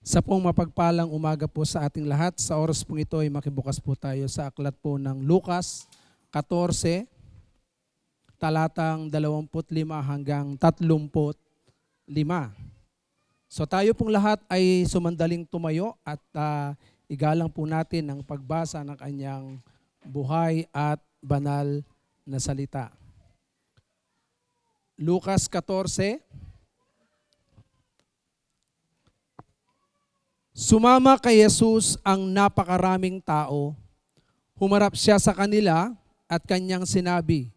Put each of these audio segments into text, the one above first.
Sa pong mapagpalang umaga po sa ating lahat, sa oras pong ito ay makibukas po tayo sa aklat po ng Lucas 14, talatang 25 hanggang 35. So tayo pong lahat ay sumandaling tumayo at igalang po natin ang pagbasa ng kanyang buhay at banal na salita. Lucas 14. Sumama kay Jesus ang napakaraming tao. Humarap siya sa kanila at kanyang sinabi,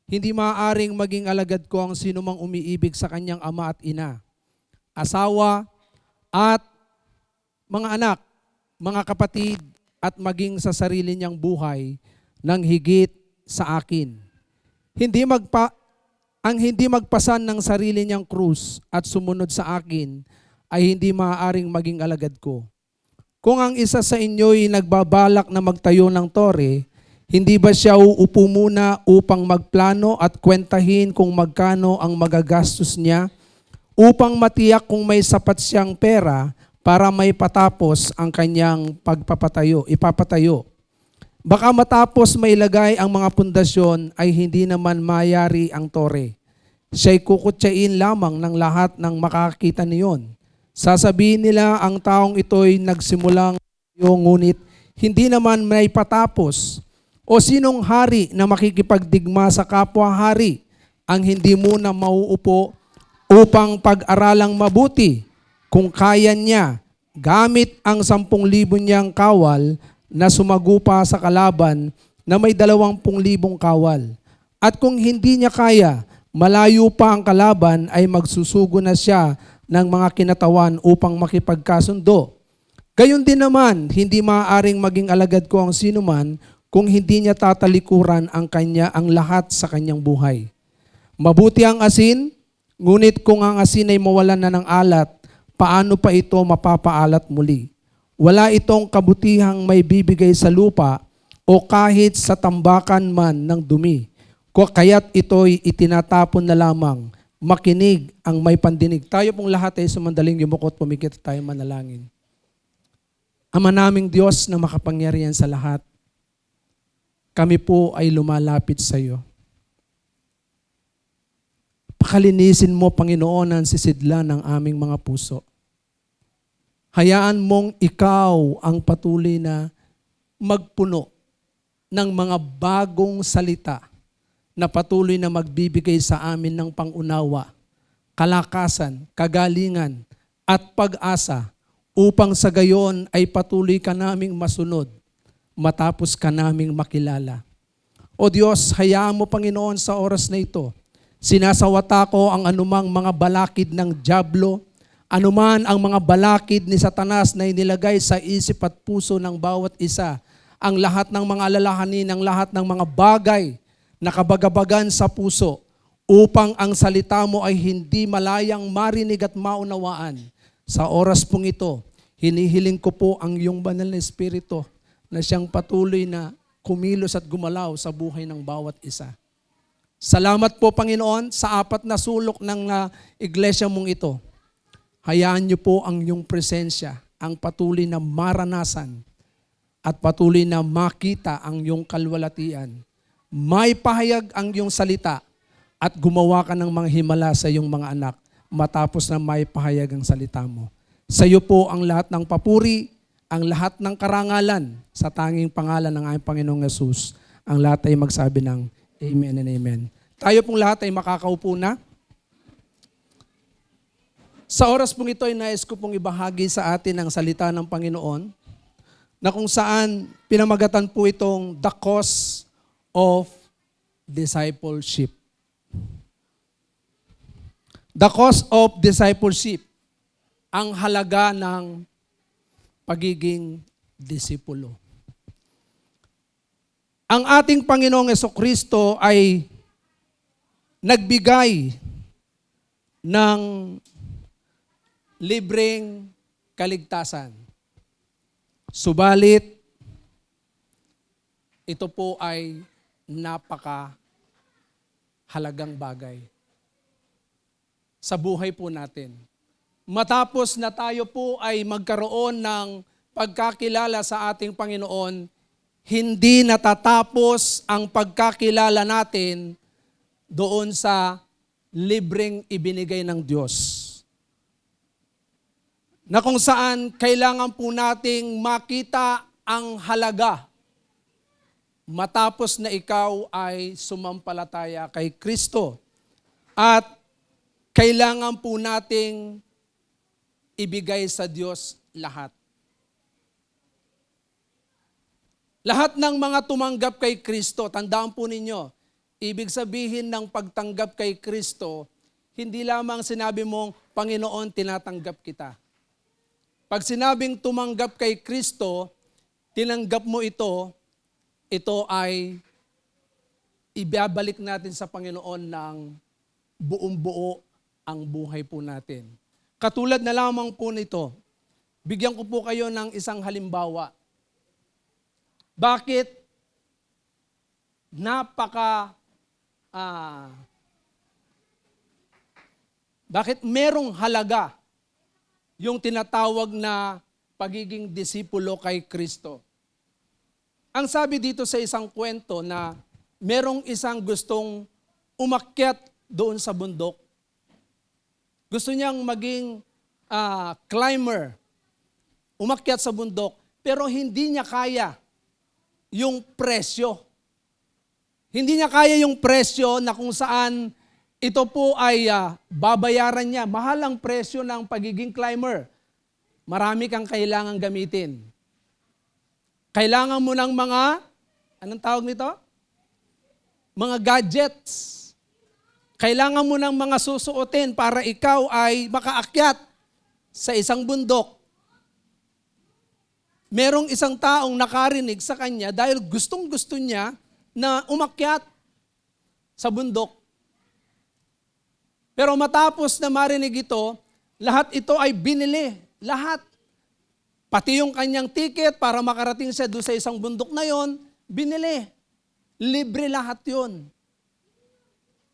"Hindi maaaring maging alagad ko ang sinumang umiibig sa kanyang ama at ina, asawa at mga anak, mga kapatid at maging sa sarili niyang buhay ng higit sa akin. Hindi ang hindi magpasan ng sarili niyang krus at sumunod sa akin ay hindi maaaring maging alagad ko. Kung ang isa sa inyo'y nagbabalak na magtayo ng tore, hindi ba siya uupo muna upang magplano at kwentahin kung magkano ang magagastos niya upang matiyak kung may sapat siyang pera para may patapos ang kanyang ipapatayo? Baka matapos mailagay ang mga pundasyon ay hindi naman mayari ang tore. Siya'y kukutsain lamang ng lahat ng makakita niyon. Sasabihin nila ang taong ito'y nagsimulang ngunit hindi naman may patapos. O sinong hari na makikipagdigma sa kapwa-hari ang hindi muna mauupo upang pag-aralang mabuti kung kaya niya gamit ang 10,000 niyang kawal na sumagupa sa kalaban na may 20,000 kawal. At kung hindi niya kaya, malayo pa ang kalaban ay magsusugo na siya ng mga kinatawan upang makipagkasundo. Gayon din naman, hindi maaaring maging alagad ko ang sinuman kung hindi niya tatalikuran ang lahat sa kanyang buhay. Mabuti ang asin, ngunit kung ang asin ay mawalan na ng alat, paano pa ito mapapaalat muli? Wala itong kabutihang may bibigay sa lupa o kahit sa tambakan man ng dumi. Kaya't ito'y itinatapon na lamang. Makinig ang may pandinig. Tayo pong lahat ay sumandaling yumukot, pumikit tayo manalangin. Ama naming Diyos na makapangyarihan sa lahat, kami po ay lumalapit sa iyo. Pakalinisin mo, Panginoon, ang sisidlan ng aming mga puso. Hayaan mong ikaw ang patuloy na magpuno ng mga bagong salita na patuloy na magbibigay sa amin ng pangunawa, kalakasan, kagalingan, at pag-asa upang sa gayon ay patuloy ka naming masunod matapos ka naming makilala. O Diyos, hayaan mo, Panginoon, sa oras na ito, sinasawata ko ang anumang mga balakid ng dyablo, anuman ang mga balakid ni Satanas na inilagay sa isip at puso ng bawat isa, ang lahat ng mga alalahanin, ang lahat ng mga bagay nakabagabagan sa puso upang ang salita mo ay hindi malayang marinig at maunawaan. Sa oras pong ito, hinihiling ko po ang iyong banal na Espiritu na siyang patuloy na kumilos at gumalaw sa buhay ng bawat isa. Salamat po, Panginoon, sa 4 na sulok ng iglesia mong ito. Hayaan niyo po ang iyong presensya, ang patuloy na maranasan at patuloy na makita ang iyong kalwalatian. May pahayag ang iyong salita at gumawa ka ng mga himala sa iyong mga anak matapos na may pahayag ang salita mo. Sa iyo po ang lahat ng papuri, ang lahat ng karangalan sa tanging pangalan ng aming Panginoong Yesus. Ang lahat ay magsabi ng Amen and Amen. Tayo pong lahat ay makakaupo na. Sa oras pong ito ay nais ko pong ibahagi sa atin ang salita ng Panginoon na kung saan pinamagatan po itong The Cause of Discipleship. The cause of discipleship, ang halaga ng pagiging disipulo. Ang ating Panginoong Jesucristo ay nagbigay ng libreng kaligtasan. Subalit, ito po ay napakahalagang bagay sa buhay po natin. matapos na tayo po ay magkaroon ng pagkakilala sa ating Panginoon, hindi natatapos ang pagkakilala natin doon sa libreng ibinigay ng Diyos. Na kung saan kailangan po nating makita ang halaga matapos na ikaw ay sumampalataya kay Kristo. At kailangan po nating ibigay sa Diyos lahat. Lahat ng mga tumanggap kay Kristo, tandaan po ninyo, ibig sabihin ng pagtanggap kay Kristo, hindi lamang sinabi mong, Panginoon, tinatanggap kita. Pag sinabing tumanggap kay Kristo, tinanggap mo ito ay ibabalik natin sa Panginoon ng buong-buo ang buhay po natin. Katulad na lamang po nito, bigyan ko po kayo ng isang halimbawa. Bakit bakit merong halaga yung tinatawag na pagiging disipulo kay Kristo? Ang sabi dito sa isang kwento na merong isang gustong umakyat doon sa bundok. Gusto niyang maging climber, umakyat sa bundok, pero hindi niya kaya yung presyo. Hindi niya kaya yung presyo na kung saan ito po ay babayaran niya. Mahal ang presyo ng pagiging climber. Marami kang kailangang gamitin. Kailangan mo ng mga, anong tawag nito? Mga gadgets. Kailangan mo ng mga susuotin para ikaw ay makaakyat sa isang bundok. Merong isang taong nakarinig sa kanya dahil gustong-gusto niya na umakyat sa bundok. Pero matapos na marinig ito, lahat ito ay binili. Lahat. Pati yung kanyang ticket para makarating siya doon sa isang bundok na yon, binili. Libre lahat yon.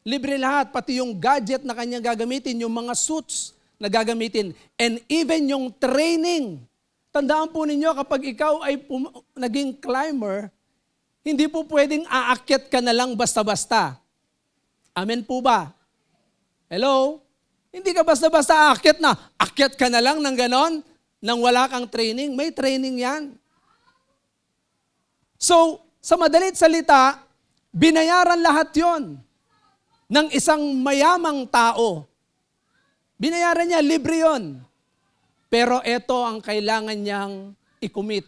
Libre lahat, pati yung gadget na kanyang gagamitin, yung mga suits na gagamitin, and even yung training. Tandaan po ninyo, kapag ikaw ay naging climber, hindi po pwedeng aakyat ka na lang basta-basta. Amen po ba? Hello? Hindi ka basta-basta aakyat na. Akyat ka na lang ng ganon, nang wala kang training. May training yan. So, sa madalit salita, binayaran lahat yon ng isang mayamang tao. Binayaran niya, libre yon. Pero ito ang kailangan niyang i-commit.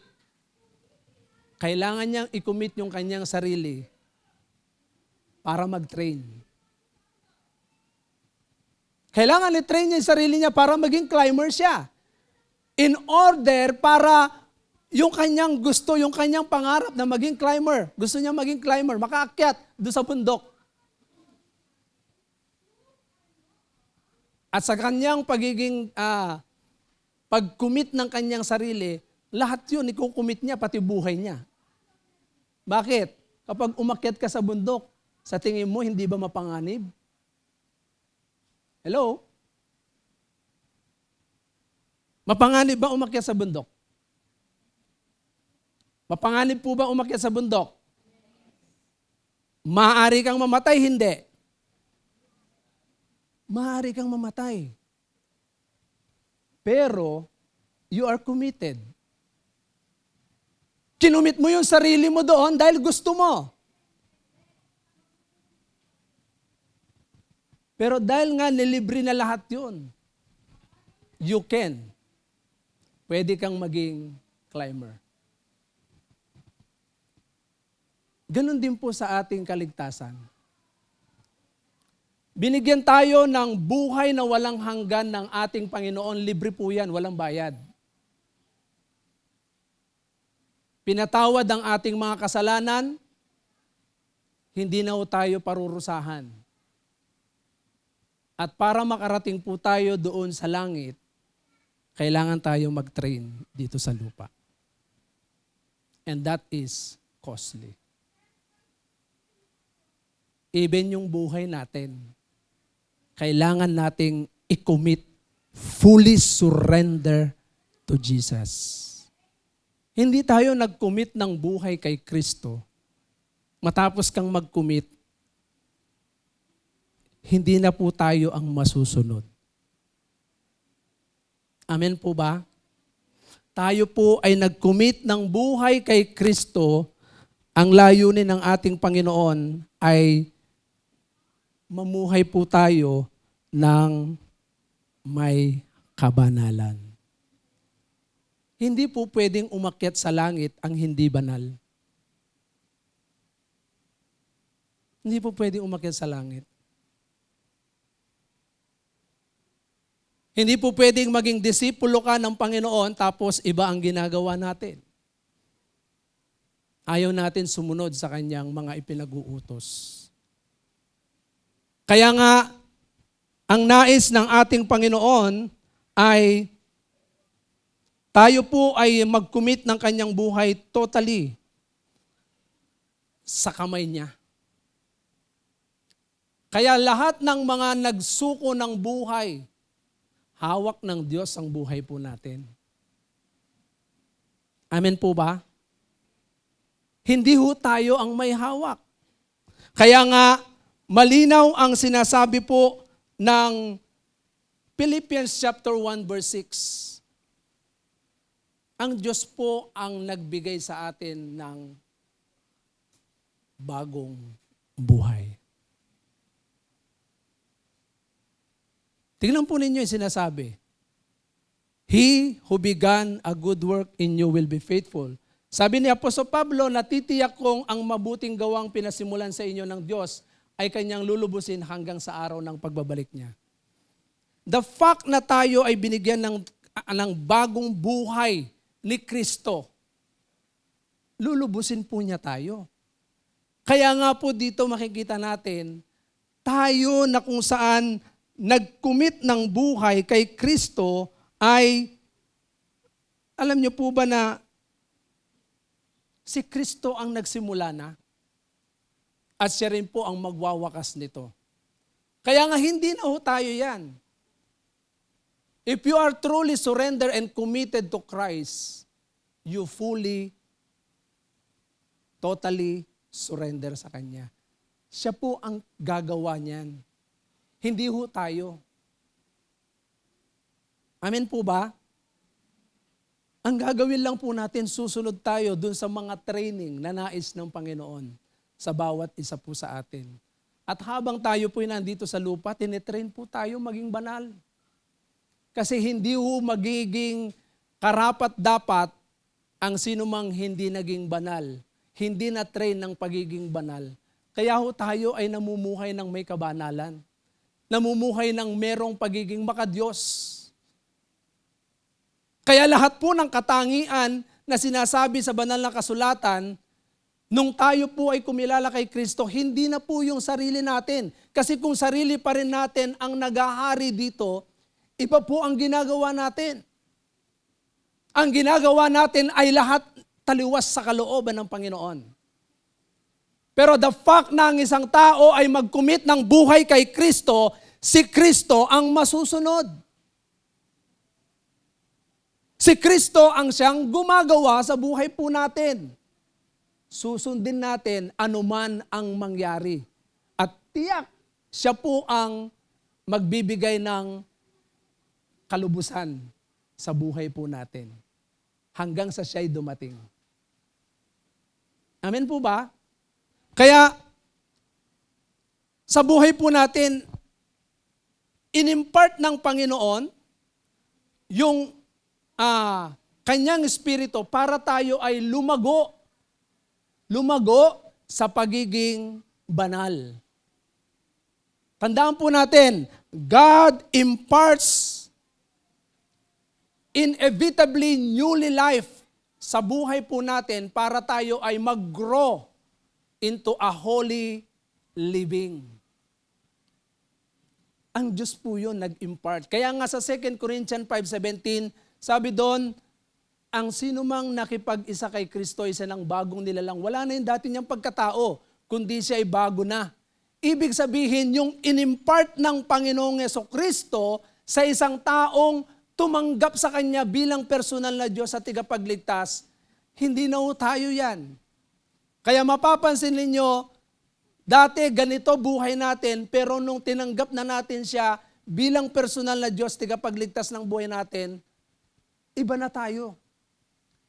Kailangan niyang i-commit yung kanyang sarili para mag-train. Kailangan i-train niya yung sarili niya para maging climber siya. In order para yung kanyang gusto, yung kanyang pangarap na maging climber, gusto niya maging climber, makaakyat doon sa bundok. At sa kanyang pagiging pag-commit ng kanyang sarili, lahat yun, ikukumit niya, pati buhay niya. Bakit? Kapag umakyat ka sa bundok, sa tingin mo, hindi ba mapanganib? Hello? Mapanganib ba umakyat sa bundok? Mapanganib po ba umakyat sa bundok? Maaari kang mamatay, hindi. Maaari kang mamatay. Pero, you are committed. Kinumit mo yung sarili mo doon dahil gusto mo. Pero dahil nga nilibre na lahat yun, you can. Pwede kang maging climber. Ganon din po sa ating kaligtasan. Binigyan tayo ng buhay na walang hanggan ng ating Panginoon. Libre po yan, walang bayad. Pinatawad ang ating mga kasalanan, hindi na tayo parurusahan. At para makarating po tayo doon sa langit, kailangan tayo mag-train dito sa lupa. And that is costly. Even yung buhay natin, kailangan nating i-commit fully surrender to Jesus. Hindi tayo nag-commit ng buhay kay Kristo. Matapos kang mag-commit, hindi na po tayo ang masusunod. Amen po ba? Tayo po ay nag-commit ng buhay kay Kristo. Ang layunin ng ating Panginoon ay mamuhay po tayo ng may kabanalan. Hindi po pwedeng umakyat sa langit ang hindi banal. Hindi po pwedeng umakyat sa langit. Hindi po pwedeng maging disipulo ka ng Panginoon tapos iba ang ginagawa natin. Ayaw natin sumunod sa kanyang mga ipinag-uutos. Kaya nga, ang nais ng ating Panginoon ay tayo po ay mag-commit ng kanyang buhay totally sa kamay niya. Kaya lahat ng mga nagsuko ng buhay, hawak ng Diyos ang buhay po natin. Amen po ba? Hindi ho tayo ang may hawak. Kaya nga, malinaw ang sinasabi po ng Philippians chapter 1 verse 6. Ang Diyos po ang nagbigay sa atin ng bagong buhay. Tingnan po ninyo yung sinasabi. He who began a good work in you will be faithful. Sabi ni Apostol Pablo, natitiyak kong ang mabuting gawang pinasimulan sa inyo ng Diyos ay kanyang lulubusin hanggang sa araw ng pagbabalik niya. The fact na tayo ay binigyan ng bagong buhay ni Kristo, lulubusin po niya tayo. Kaya nga po dito makikita natin, tayo na kung saan nag-commit ng buhay kay Kristo ay, alam niyo po ba na si Kristo ang nagsimula na at siya rin po ang magwawakas nito. Kaya nga hindi na ho tayo yan. If you are truly surrendered and committed to Christ, you fully, totally surrender sa Kanya. Siya po ang gagawa niyan. Hindi ho tayo. Amen po ba? Ang gagawin lang po natin, susunod tayo dun sa mga training na nais ng Panginoon sa bawat isa po sa atin. At habang tayo po nandito sa lupa, tinetrain po tayo maging banal. Kasi hindi ho magiging karapat-dapat ang sinumang hindi naging banal. Hindi na train ng pagiging banal. Kaya ho tayo ay namumuhay ng may kabanalan. Namumuhay ng merong pagiging makadiyos. Kaya lahat po ng katangian na sinasabi sa banal na kasulatan, nung tayo po ay kumilala kay Kristo, hindi na po yung sarili natin. Kasi kung sarili pa rin natin ang nagahari dito, iba po ang ginagawa natin. Ang ginagawa natin ay lahat taliwas sa kalooban ng Panginoon. Pero the fact na ang isang tao ay mag-commit ng buhay kay Kristo, si Kristo ang masusunod. Si Kristo ang siyang gumagawa sa buhay po natin. Susundin natin anuman ang mangyari. At tiyak, siya po ang magbibigay ng kalubusan sa buhay po natin hanggang sa siya'y dumating. Amen po ba? Kaya sa buhay po natin, inimpart ng Panginoon yung kanyang espiritu para tayo ay lumago sa pagiging banal. Tandaan po natin, God imparts inevitably newly life sa buhay po natin para tayo ay mag-grow into a holy living. Ang Diyos po yun nag-impart. Kaya nga sa 2 Corinthians 5:17, sabi doon, ang sinumang nakipag-isa kay Kristo ay isa ng bagong nilalang. Wala na yung dati niyang pagkatao, kundi siya ay bago na. Ibig sabihin, yung inimpart ng Panginoong Jesucristo sa isang taong tumanggap sa Kanya bilang personal na Diyos at tagapagligtas, hindi na tayo yan. Kaya mapapansin ninyo, dati ganito buhay natin, pero nung tinanggap na natin siya bilang personal na Diyos, tagapagligtas ng buhay natin, iba na tayo.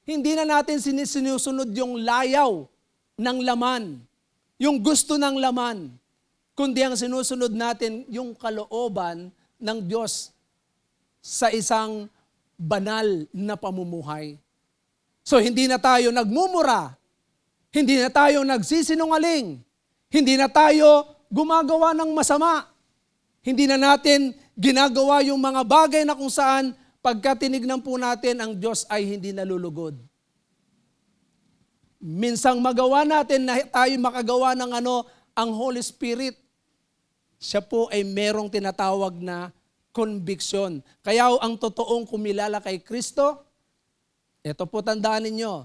Hindi na natin sinusunod yung layaw ng laman, yung gusto ng laman, kundi ang sinusunod natin yung kalooban ng Diyos sa isang banal na pamumuhay. So hindi na tayo nagmumura, hindi na tayo nagsisinungaling, hindi na tayo gumagawa ng masama, hindi na natin ginagawa yung mga bagay na kung saan pagka tinignan po natin, ang Diyos ay hindi nalulugod. Minsang magawa natin na tayo makagawa ng ang Holy Spirit, siya po ay merong tinatawag na conviction. Kaya ang totoong kumilala kay Kristo, ito po tandaan ninyo,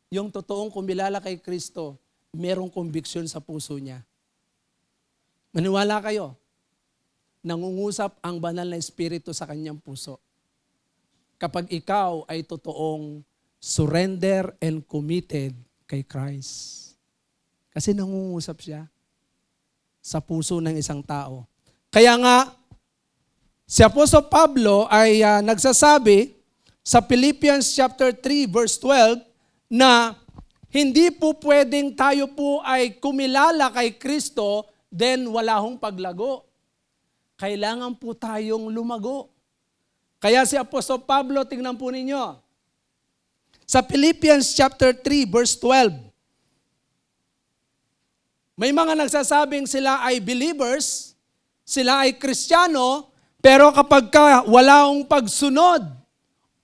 yung totoong kumilala kay Kristo, merong conviction sa puso niya. Maniwala kayo, nangungusap ang banal na Espiritu sa kanyang puso. Kapag ikaw ay totoong surrender and committed kay Christ. Kasi nangungusap siya sa puso ng isang tao. Kaya nga, si Apostol Pablo ay nagsasabi sa Philippians chapter 3 verse 12 na hindi po pwedeng tayo po ay kumilala kay Kristo then wala hong paglago. Kailangan po tayong lumago. Kaya si Apostol Pablo, tingnan po ninyo, sa Philippians chapter 3 verse 12, may mga nagsasabing sila ay believers, sila ay Kristiyano, pero kapag wala hong pagsunod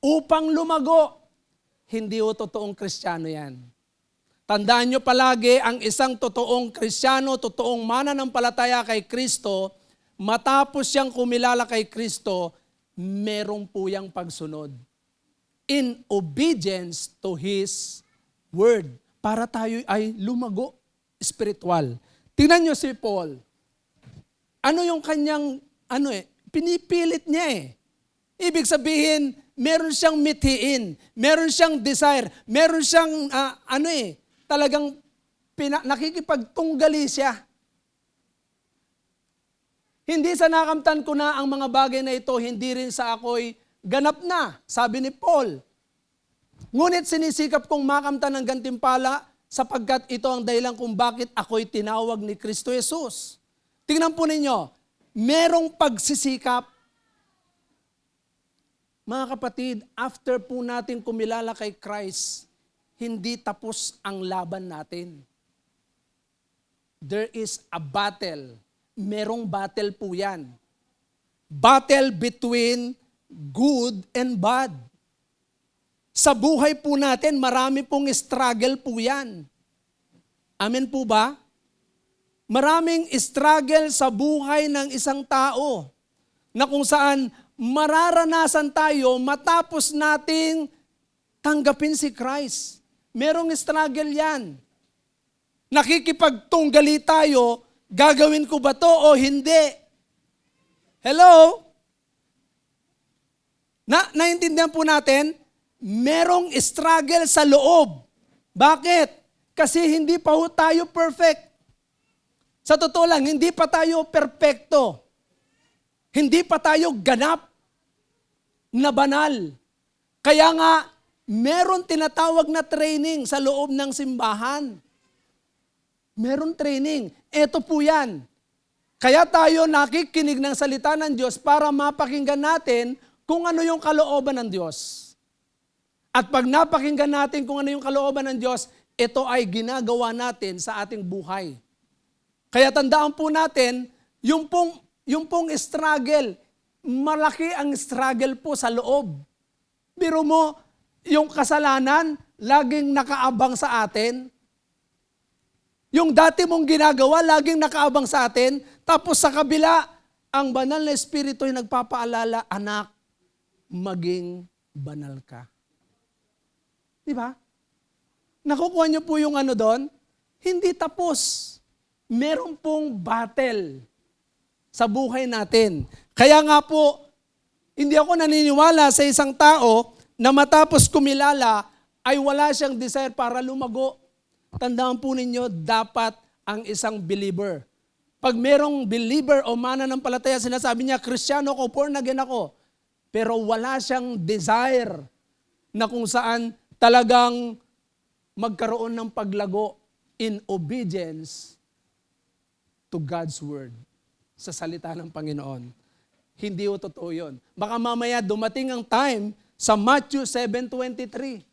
upang lumago, hindi o totoong Kristiyano yan. Tandaan nyo palagi, ang isang totoong Kristiyano, totoong mananampalataya kay Kristo, matapos siyang kumilala kay Kristo, merong po yang pagsunod. In obedience to His Word. Para tayo ay lumago spiritual. Tingnan nyo si Paul. Ano yung kanyang, pinipilit niya . Ibig sabihin, meron siyang mithiin, meron siyang desire, meron siyang, talagang nakikipagtunggali siya. Hindi sa nakamtan ko na ang mga bagay na ito, hindi rin sa ako'y ganap na, sabi ni Paul. Ngunit sinisikap kong makamtan ng gantimpala sapagkat ito ang dahilan kung bakit ako'y tinawag ni Kristo Jesus. Tingnan po ninyo, merong pagsisikap. Mga kapatid, after po natin kumilala kay Christ, hindi tapos ang laban natin. There is a battle. Merong battle po yan. Battle between good and bad. Sa buhay po natin, marami pong struggle po yan. Amen po ba? Maraming struggle sa buhay ng isang tao na kung saan mararanasan tayo matapos nating tanggapin si Christ. Merong struggle yan. Nakikipagtunggali tayo, gagawin ko ba to o hindi? Hello? Naintindihan po natin, merong struggle sa loob. Bakit? Kasi hindi pa ho tayo perfect. Sa totoo lang, hindi pa tayo perpekto. Hindi pa tayo ganap na banal. Kaya nga, meron tinatawag na training sa loob ng simbahan. Meron training. Ito po yan. Kaya tayo nakikinig ng salita ng Diyos para mapakinggan natin kung ano yung kalooban ng Diyos. At pag napakinggan natin kung ano yung kalooban ng Diyos, ito ay ginagawa natin sa ating buhay. Kaya tandaan po natin, yung pong struggle, malaki ang struggle po sa loob. Biro mo, yung kasalanan, laging nakaabang sa atin. Yung dati mong ginagawa, laging nakaabang sa atin. Tapos sa kabila, ang banal na Espiritu ay nagpapaalala, anak, maging banal ka. Di ba? Nakukuha niyo po yung ano doon? Hindi tapos. Meron pong battle sa buhay natin. Kaya nga po, Hindi ako naniniwala sa isang tao na matapos kumilala ay wala siyang desire para lumago. Tandaan po ninyo, dapat ang isang believer. Pag merong believer o mananampalataya, sinasabi niya, Kristiyano ako, born again ako. Pero wala siyang desire na kung saan talagang magkaroon ng paglago in obedience to God's word, sa salita ng Panginoon. Hindi o totoo yun. Baka mamaya dumating ang time sa Matthew 7:23.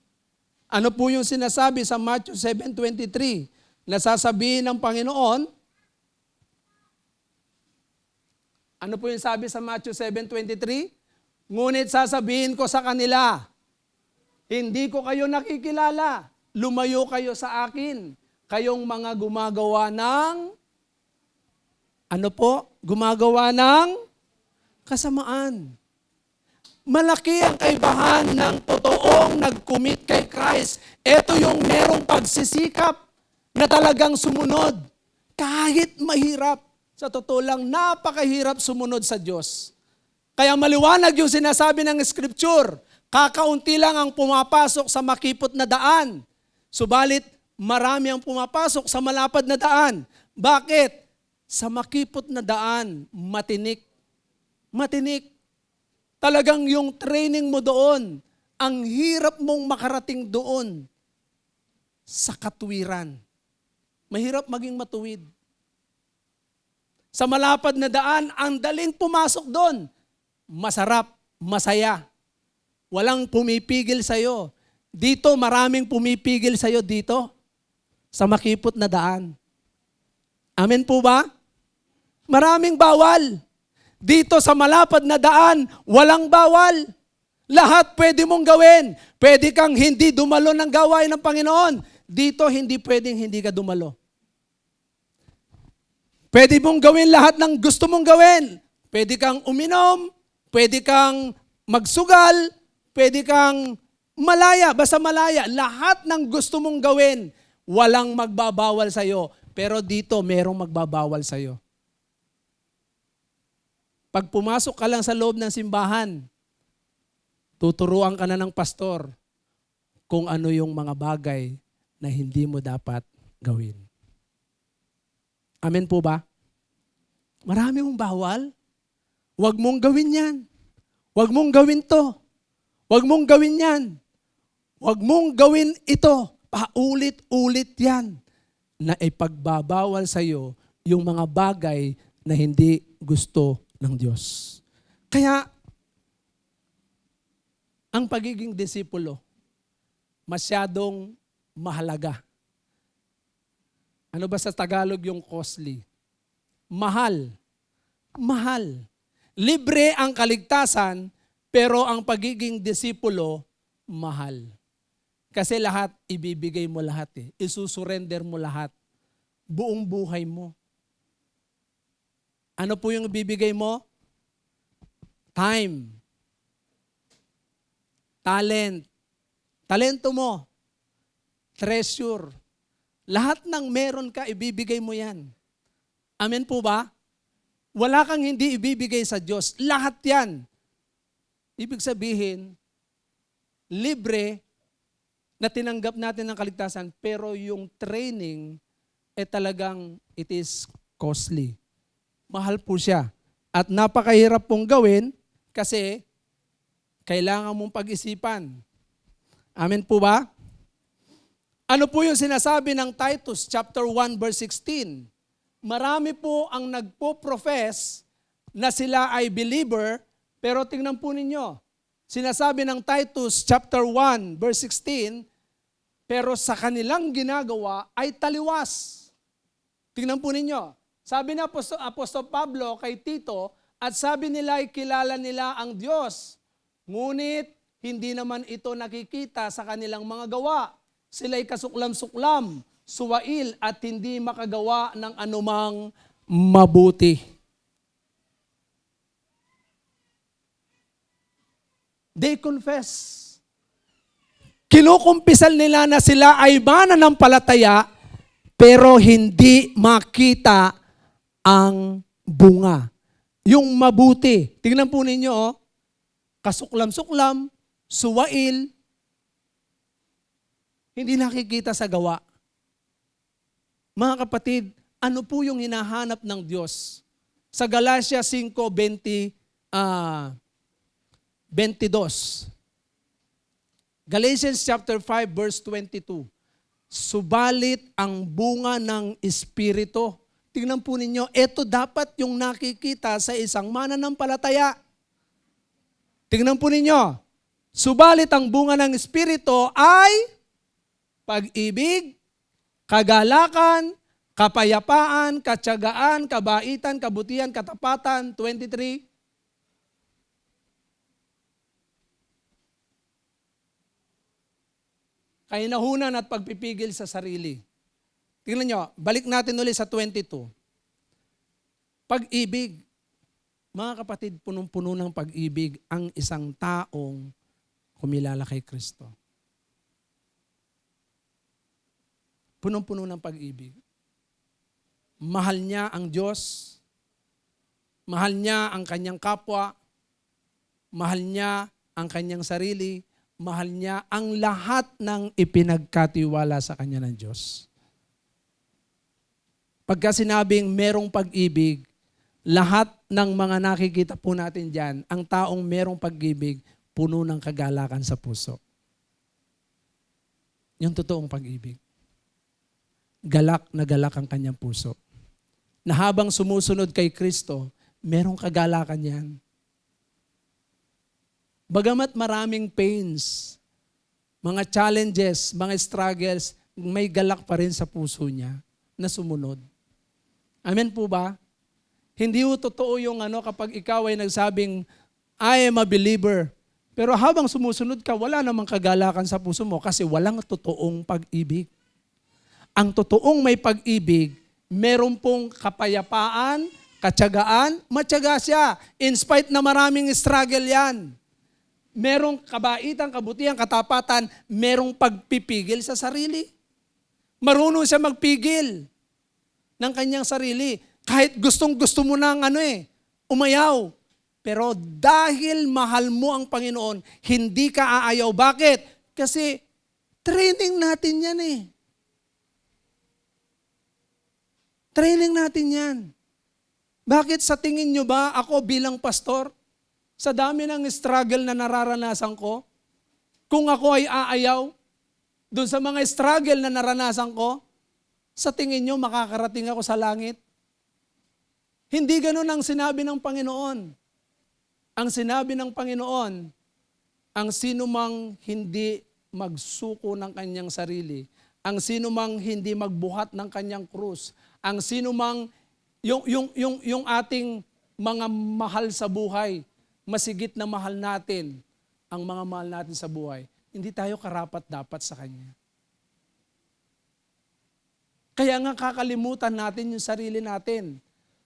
Ano po yung sinasabi sa Matthew 7:23? Nasasabihin ng Panginoon, ano po yung sabi sa Matthew 7:23? Ngunit sasabihin ko sa kanila, hindi ko kayo nakikilala. Lumayo kayo sa akin. Kayong mga gumagawa ng, ano po? Gumagawa ng kasamaan. Malaki ang kaibahan ng totoong nag-commit kay Christ. Ito yung merong pagsisikap na talagang sumunod. Kahit mahirap. Sa totoo lang, napakahirap sumunod sa Diyos. Kaya maliwanag yung sinasabi ng Scripture. Kakaunti lang ang pumapasok sa makipot na daan. Subalit, marami ang pumapasok sa malapad na daan. Bakit? Sa makipot na daan, matinik. Matinik. Talagang yung training mo doon, ang hirap mong makarating doon sa katwiran. Mahirap maging matuwid. Sa malapad na daan, ang daling pumasok doon. Masarap, masaya. Walang pumipigil sa'yo. Dito, maraming pumipigil sa'yo dito. Sa makipot na daan. Amen po ba? Maraming bawal. Dito sa malapad na daan, walang bawal. Lahat pwede mong gawin. Pwede kang hindi dumalo ng gawain ng Panginoon. Dito, hindi pwedeng hindi ka dumalo. Pwede mong gawin lahat ng gusto mong gawin. Pwede kang uminom, pwede kang magsugal, pwede kang malaya, basta malaya. Lahat ng gusto mong gawin, walang magbabawal sa'yo. Pero dito, merong magbabawal sa'yo. Pag pumasok ka lang sa loob ng simbahan, tuturuan ka na ng pastor kung ano yung mga bagay na hindi mo dapat gawin. Amen po ba? Marami mong bawal. Huwag mong gawin yan. Huwag mong gawin to. Huwag mong gawin yan. Huwag mong gawin ito. Paulit-ulit yan na ipagbabawal sa'yo yung mga bagay na hindi gusto ng Diyos. Kaya, ang pagiging disipulo, masyadong mahalaga. Ano ba sa Tagalog yung costly? Mahal. Mahal. Libre ang kaligtasan, pero ang pagiging disipulo, mahal. Kasi lahat, ibibigay mo lahat eh. Isusurrender mo lahat. Buong buhay mo. Ano po yung ibibigay mo? Time. Talent. Talento mo. Treasure. Lahat ng meron ka, ibibigay mo yan. Amen po ba? Wala kang hindi ibibigay sa Diyos. Lahat yan. Ibig sabihin, libre na tinanggap natin ng kaligtasan, pero yung training, talagang it is costly. Mahal po siya. At napakahirap pong gawin kasi kailangan mong pag-isipan. Amen po ba? Ano po yung sinasabi ng Titus chapter 1 verse 16? Marami po ang nagpo-profess na sila ay believer, pero tingnan po ninyo. Sinasabi ng Titus chapter 1 verse 16, pero sa kanilang ginagawa ay taliwas. Tingnan po ninyo. Sabi na Apostol Pablo kay Tito, at sabi nila ay kilala nila ang Diyos. Ngunit hindi naman ito nakikita sa kanilang mga gawa. Sila'y kasuklam-suklam, suwail at hindi makagawa ng anumang mabuti. They confess. Kinukumpisal nila na sila ay mananampalataya, pero hindi makita ang bunga. Yung mabuti. Tingnan po ninyo, kasuklam-suklam, suwail, hindi nakikita sa gawa. Mga kapatid, ano po yung hinahanap ng Diyos? Sa Galatia 5:22. Galatians chapter 5 verse 22. Subalit ang bunga ng Espiritu. Tingnan po ninyo, ito dapat yung nakikita sa isang mananampalataya. Tingnan po ninyo, subalit ang bunga ng Espiritu ay pag-ibig, kagalakan, kapayapaan, katyagaan, kabaitan, kabutihan, katapatan. 23. Kainahunan at pagpipigil sa sarili. Tingnan nyo, balik natin ulit sa 22. Pag-ibig. Mga kapatid, punong-puno ng pag-ibig ang isang taong kumilala kay Kristo. Punong-puno ng pag-ibig. Mahal niya ang Diyos. Mahal niya ang kanyang kapwa. Mahal niya ang kanyang sarili. Mahal niya ang lahat ng ipinagkatiwala sa kanya ng Diyos. Pagka sinabing merong pag-ibig, lahat ng mga nakikita po natin dyan, ang taong merong pag-ibig, puno ng kagalakan sa puso. Yung totoong pag-ibig. Galak na galak ang kanyang puso. Na habang sumusunod kay Kristo, merong kagalakan yan. Bagamat maraming pains, mga challenges, mga struggles, may galak pa rin sa puso niya na sumunod. Amen po ba? Hindi po totoo yung kapag ikaw ay nagsabing, I am a believer. Pero habang sumusunod ka, wala namang kagalakan sa puso mo kasi walang totoong pag-ibig. Ang totoong may pag-ibig, meron pong kapayapaan, katyagaan, matyaga siya. In spite na maraming struggle yan. Merong kabaitan, kabutihan, katapatan, merong pagpipigil sa sarili. Marunong siya magpigil ng kanyang sarili. Kahit gustong-gusto mo nang umayaw. Pero dahil mahal mo ang Panginoon, hindi ka aayaw. Bakit? Kasi training natin yan Training natin yan. Bakit sa tingin nyo ba ako bilang pastor, sa dami ng struggle na nararanasan ko, kung ako ay aayaw, dun sa mga struggle na naranasan ko, sa tingin nyo makakarating ako sa langit? Hindi ganun ang sinabi ng Panginoon. Ang sinabi ng Panginoon, ang sinumang hindi magsuko ng kanyang sarili, ang sinumang hindi magbuhat ng kanyang krus, ang sinumang yung ating mga mahal sa buhay, masigit na mahal natin ang mga mahal natin sa buhay, hindi tayo karapat-dapat sa Kanya. Kaya nga kakalimutan natin yung sarili natin.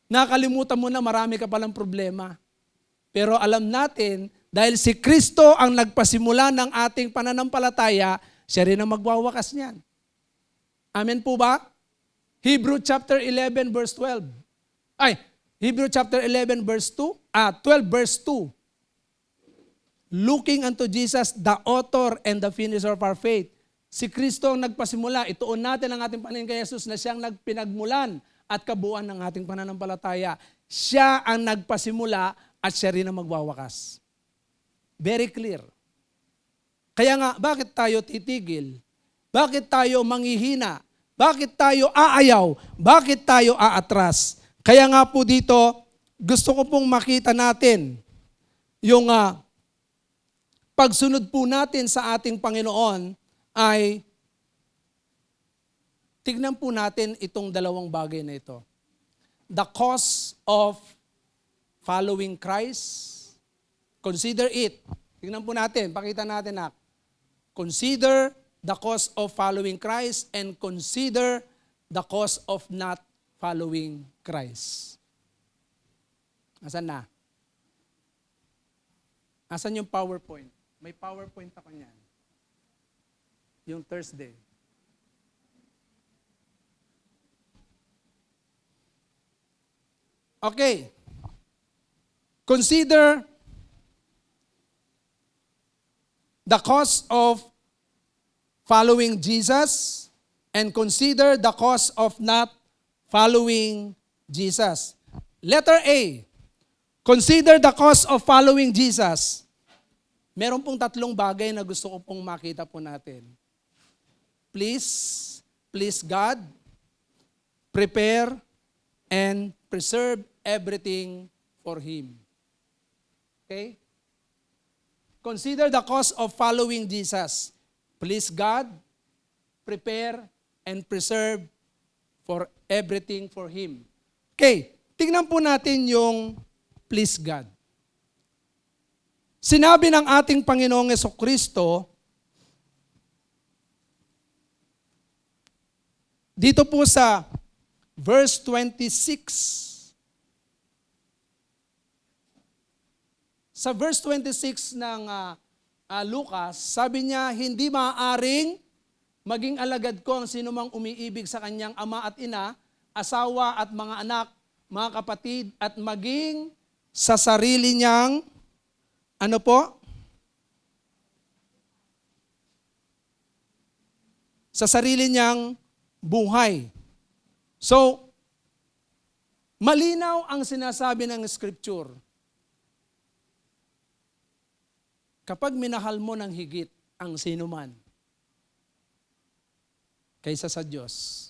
Nakalimutan mo na marami ka palang problema. Pero alam natin, dahil si Kristo ang nagpasimula ng ating pananampalataya, siya rin ang magwawakas niyan. Amen po ba? Hebrew chapter 11 verse 12. Hebrew chapter 11 verse 2, 12 verse 2. Looking unto Jesus, the author and the finisher of our faith. Si Kristo ang nagpasimula. Ituon natin ang ating Panginoon kay Jesus na siyang nagpinagmulan at kabuuan ng ating pananampalataya. Siya ang nagpasimula at siya rin ang magwawakas. Very clear. Kaya nga, bakit tayo titigil? Bakit tayo manghihina? Bakit tayo aayaw? Bakit tayo aatras? Kaya nga po dito, gusto ko pong makita natin yung pagsunod po natin sa ating Panginoon ay tignan po natin itong dalawang bagay na ito. The cost of following Christ. Consider it. Tignan po natin, pakita natin na. Consider the cost of following Christ and consider the cost of not following Christ. Asan na? Asan yung PowerPoint? May PowerPoint ako niyan. Yung Thursday. Okay. Consider the cost of following Jesus and consider the cost of not following Jesus. Letter A, consider the cost of following Jesus. Meron pong tatlong bagay na gusto ko pong makita po natin. Please God, prepare and preserve everything for Him. Okay? Consider the cost of following Jesus. Please God, prepare and preserve for everything for Him. Okay, tingnan po natin yung please God. Sinabi ng ating Panginoong Jesucristo, dito po sa verse 26. Sa verse 26 ng Lucas, sabi niya, hindi maaaring maging alagad ko ang sinumang umiibig sa kanyang ama at ina, asawa at mga anak, mga kapatid, at maging sa sarili niyang, ano po? Sa sarili niyang buhay. So, malinaw ang sinasabi ng Scripture. Kapag minahal mo ng higit ang sinuman kaysa sa Diyos,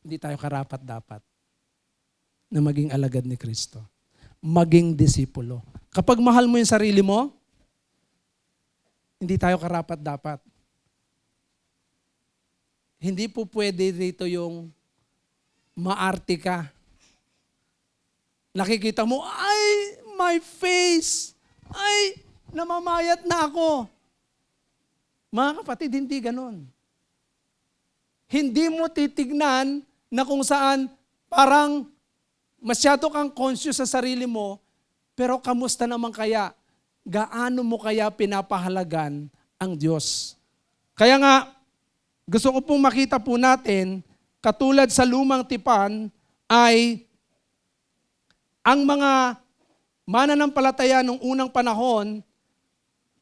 hindi tayo karapat-dapat na maging alagad ni Kristo. Maging disipulo. Kapag mahal mo yung sarili mo, hindi tayo karapat-dapat. Hindi po pwede dito yung maarte ka. Nakikita mo, ay, my face, ay, namamayat na ako. Mga kapatid, hindi ganon. Hindi mo titignan na kung saan parang masyado kang conscious sa sarili mo, pero kamusta naman kaya? Gaano mo kaya pinapahalagan ang Diyos? Kaya nga, gusto ko pong makita po natin, katulad sa lumang tipan, ay ang mga mananampalataya nung unang panahon,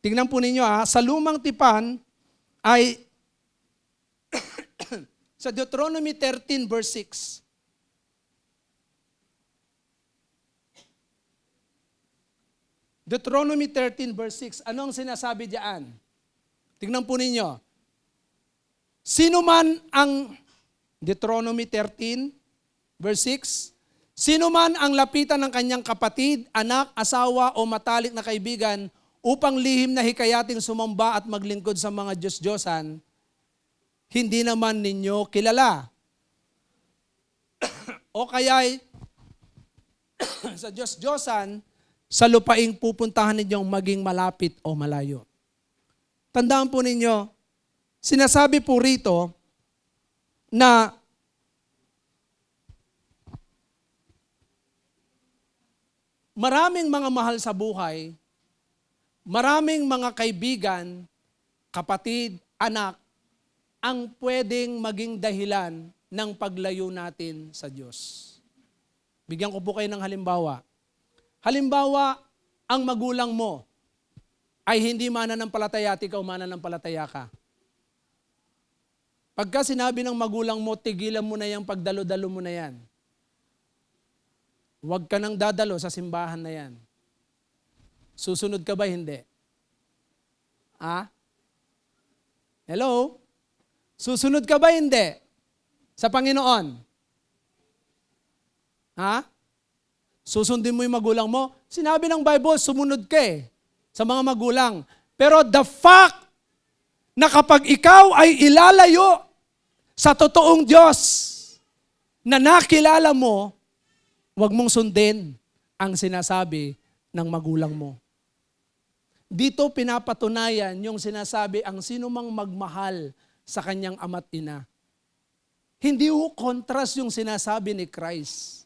tingnan po ninyo sa lumang tipan ay sa Deuteronomy 13 verse 6. Deuteronomy 13 verse 6. Anong sinasabi diyan? Tingnan po ninyo. Sino man ang Deuteronomy 13 verse 6, sino man ang lapitan ng kanyang kapatid, anak, asawa o matalik na kaibigan upang lihim na hikayating sumamba at maglingkod sa mga Diyos-Diyosan, hindi naman ninyo kilala. O kaya'y sa Diyos-Diyosan, sa lupaing pupuntahan ninyong maging malapit o malayo. Tandaan po ninyo, sinasabi po rito na maraming mga mahal sa buhay, maraming mga kaibigan, kapatid, anak, ang pwedeng maging dahilan ng paglayo natin sa Diyos. Bigyan ko po kayo ng halimbawa. Halimbawa, ang magulang mo ay hindi mananampalataya at ikaw mananampalataya ka. Pagka sinabi ng magulang mo, tigilan mo na yan, pagdalo-dalo mo na yan. Huwag ka nang dadalo sa simbahan na yan. Susunod ka ba? Hindi. Hello? Susunod ka ba? Hindi. Sa Panginoon. Susundin mo yung magulang mo? Sinabi ng Bible, sumunod ka sa mga magulang. Pero the fact na kapag ikaw ay ilalayo sa totoong Diyos na nakilala mo, huwag mong sundin ang sinasabi ng magulang mo. Dito pinapatunayan yung sinasabi ang sinumang magmahal sa kanyang ama't ina. Hindi contrast yung sinasabi ni Christ.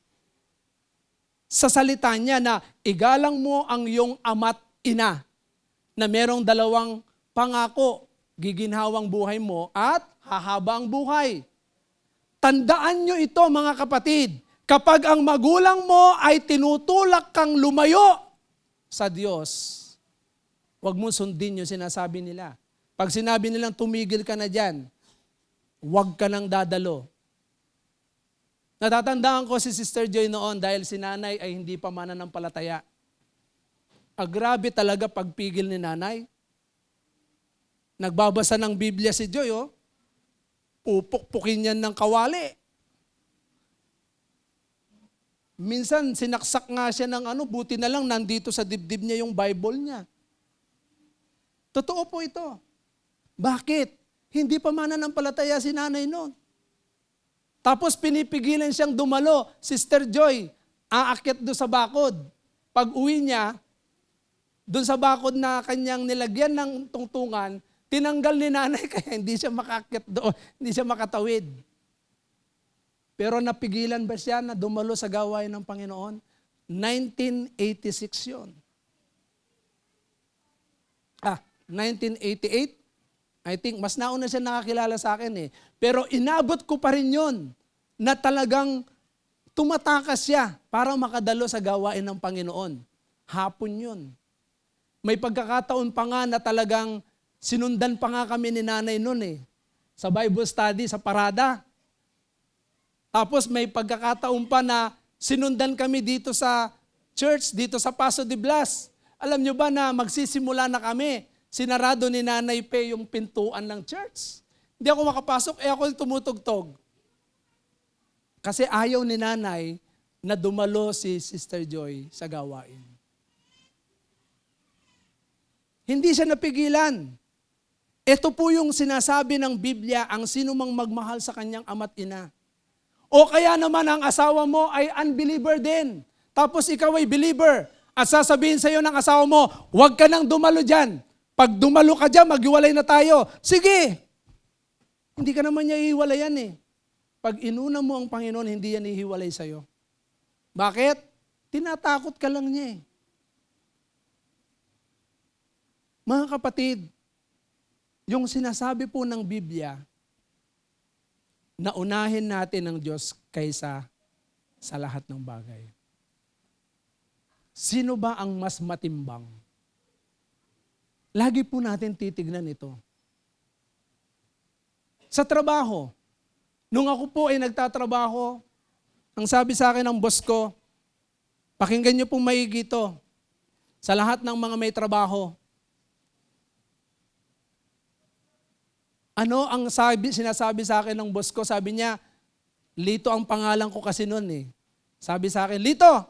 Sa salita niya na igalang mo ang iyong ama't ina na merong dalawang pangako, giginhawang buhay mo at hahaba ang buhay. Tandaan nyo ito mga kapatid, kapag ang magulang mo ay tinutulak kang lumayo sa Diyos, Huwag mo sundin yung sinasabi nila. Pag sinabi nilang tumigil ka na dyan, huwag ka nang dadalo. Natatandaan ko si Sister Joy noon dahil si nanay ay hindi pa mananampalataya. Grabe talaga pagpigil ni nanay. Nagbabasa ng Biblia si Joy, oh. Pupukpukin yan ng kawali. Minsan, sinaksak nga siya ng buti na lang nandito sa dibdib niya yung Bible niya. Totoo po ito. Bakit? Hindi pa mananampalataya si nanay noon. Tapos pinipigilan siyang dumalo. Sister Joy, aakyat doon sa bakod. Pag uwi niya, doon sa bakod na kanyang nilagyan ng tungtungan, tinanggal ni nanay kaya hindi siya makaakyat doon, hindi siya makatawid. Pero napigilan ba siya na dumalo sa gawain ng Panginoon? 1986 yun. 1988? I think mas nauna siya nakakilala sa akin eh. Pero inabot ko pa rin yun na talagang tumatakas siya para makadalo sa gawain ng Panginoon. Hapon yun. May pagkakataon pa nga na talagang sinundan pa nga kami ni nanay noon eh. Sa Bible study, sa parada. Tapos may pagkakataon pa na sinundan kami dito sa church, dito sa Paso de Blas. Alam nyo ba na magsisimula na kami? Sinarado ni Nanay Pe yung pintuan ng church. Hindi ako makapasok, ako yung tumutugtog. Kasi ayaw ni Nanay na dumalo si Sister Joy sa gawain. Hindi siya napigilan. Ito po yung sinasabi ng Biblia, ang sinumang magmahal sa kanyang ama't ina. O kaya naman ang asawa mo ay unbeliever din. Tapos ikaw ay believer. At sasabihin sa iyo ng asawa mo, huwag ka nang dumalo dyan. Pag dumalo ka dyan, maghiwalay na tayo. Sige. Hindi ka naman niya ihiwalayan eh. Pag inuna mo ang Panginoon, hindi yan ihiwalay sa iyo. Bakit? Tinatakot ka lang niya eh. Mga kapatid, yung sinasabi po ng Biblia, na unahin natin ang Diyos kaysa sa lahat ng bagay. Sino ba ang mas matimbang? Lagi po natin titignan ito. Sa trabaho, nung ako po ay nagtatrabaho, ang sabi sa akin ng boss ko, pakinggan niyo pong maigi ito, sa lahat ng mga may trabaho, ano ang sinasabi sa akin ng boss ko? Sabi niya, Lito ang pangalan ko kasi noon eh. Sabi sa akin, Lito,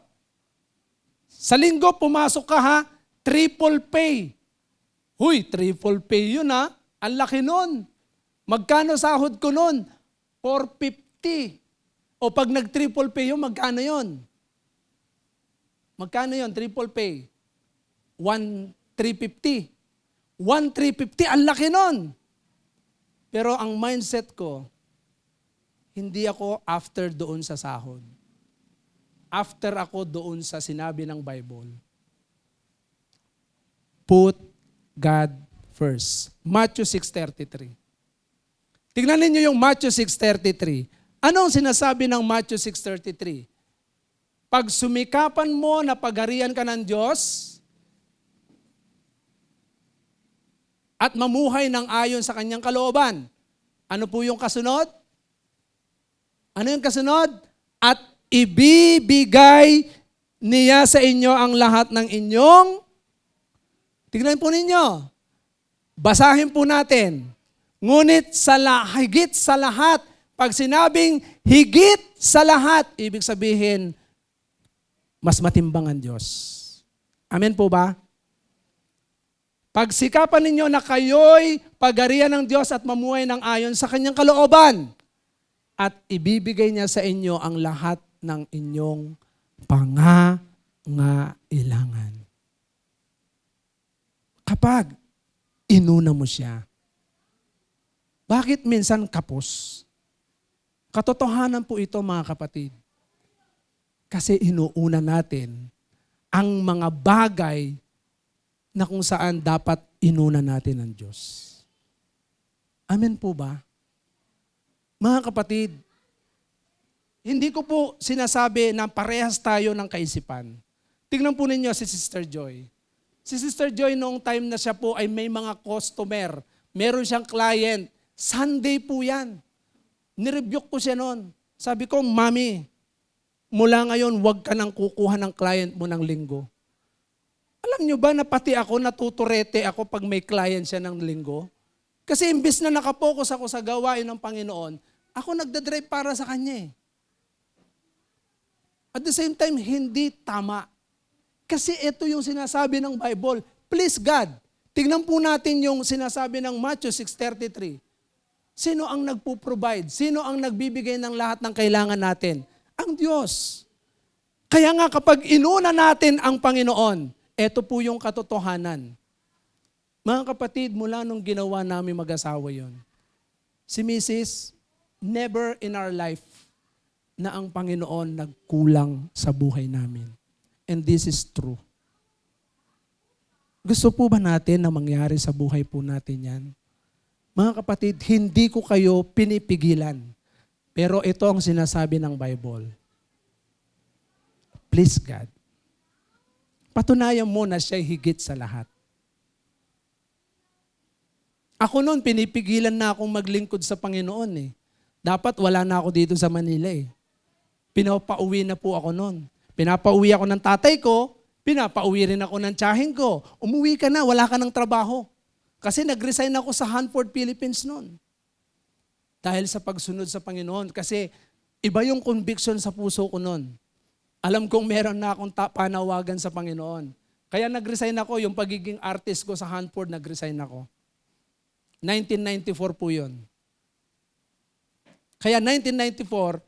sa linggo pumasok ka ha, triple pay. Huy, triple pay yun ha. Ang laki nun. Magkano sahod ko nun? 450. O pag nag-triple pay yun, magkano yun? Magkano yun, triple pay? 1,350. 1,350, ang laki nun. Pero ang mindset ko, hindi ako after doon sa sahod. After ako doon sa sinabi ng Bible. Put God first. Matthew 6:33. Tignan ninyo yung Matthew 6:33. Anong sinasabi ng Matthew 6:33? Pag sumikapan mo na pagharian ka ng Diyos, at mamuhay ng ayon sa kanyang kalooban. Ano po yung kasunod? Ano yung kasunod? At ibibigay niya sa inyo ang lahat ng inyong, tignan po ninyo, basahin po natin, ngunit higit sa lahat, pag sinabing higit sa lahat, ibig sabihin, mas matimbang ang Diyos. Amen po ba? Pagsikapan ninyo na kayo'y pagharian ng Diyos at mamuhay ng ayon sa kanyang kalooban. At ibibigay niya sa inyo ang lahat ng inyong pangangailangan. Kapag inuna mo siya, bakit minsan kapos? Katotohanan po ito mga kapatid. Kasi inuuna natin ang mga bagay na kung saan dapat inuna natin ang Diyos. Amen po ba? Mga kapatid, hindi ko po sinasabi na parehas tayo ng kaisipan. Tingnan po ninyo si Sister Joy. Si Sister Joy noong time na siya po ay may mga customer, meron siyang client, Sunday po yan. Nirebuke ko siya noon. Sabi ko, Mami, mula ngayon, huwag ka nang kukuha ng client mo ng linggo. Alam nyo ba na pati ako natuturete ako pag may client siya ng linggo? Kasi imbis na nakapokus ako sa gawain ng Panginoon, ako nagdadrive para sa Kanya eh. At the same time, hindi tama. Kasi ito yung sinasabi ng Bible, please God. Tingnan po natin yung sinasabi ng Matthew 6:33. Sino ang nagpo-provide? Sino ang nagbibigay ng lahat ng kailangan natin? Ang Diyos. Kaya nga kapag inuna natin ang Panginoon, ito po yung katotohanan. Mga kapatid, mula nung ginawa namin mag-asawa yon, si Mrs., never in our life na ang Panginoon nagkulang sa buhay namin. And this is true. Gusto po ba natin na mangyari sa buhay po natin yan? Mga kapatid, hindi ko kayo pinipigilan. Pero ito ang sinasabi ng Bible. Please God, patunayan mo na siya'y higit sa lahat. Ako noon, pinipigilan na akong maglingkod sa Panginoon eh. Dapat wala na ako dito sa Manila eh. Pinapauwi na po ako noon. Pinapauwi ako ng tatay ko, pinapauwi rin ako ng tiyahing ko. Umuwi ka na, wala ka ng trabaho. Kasi nag-resign ako sa Hanford, Philippines noon. Dahil sa pagsunod sa Panginoon. Kasi iba yung conviction sa puso ko noon. Alam kong meron na akong panawagan sa Panginoon. Kaya nag-resign ako, yung pagiging artist ko sa Hanford, nag-resign ako. 1994 po yun. Kaya 1994,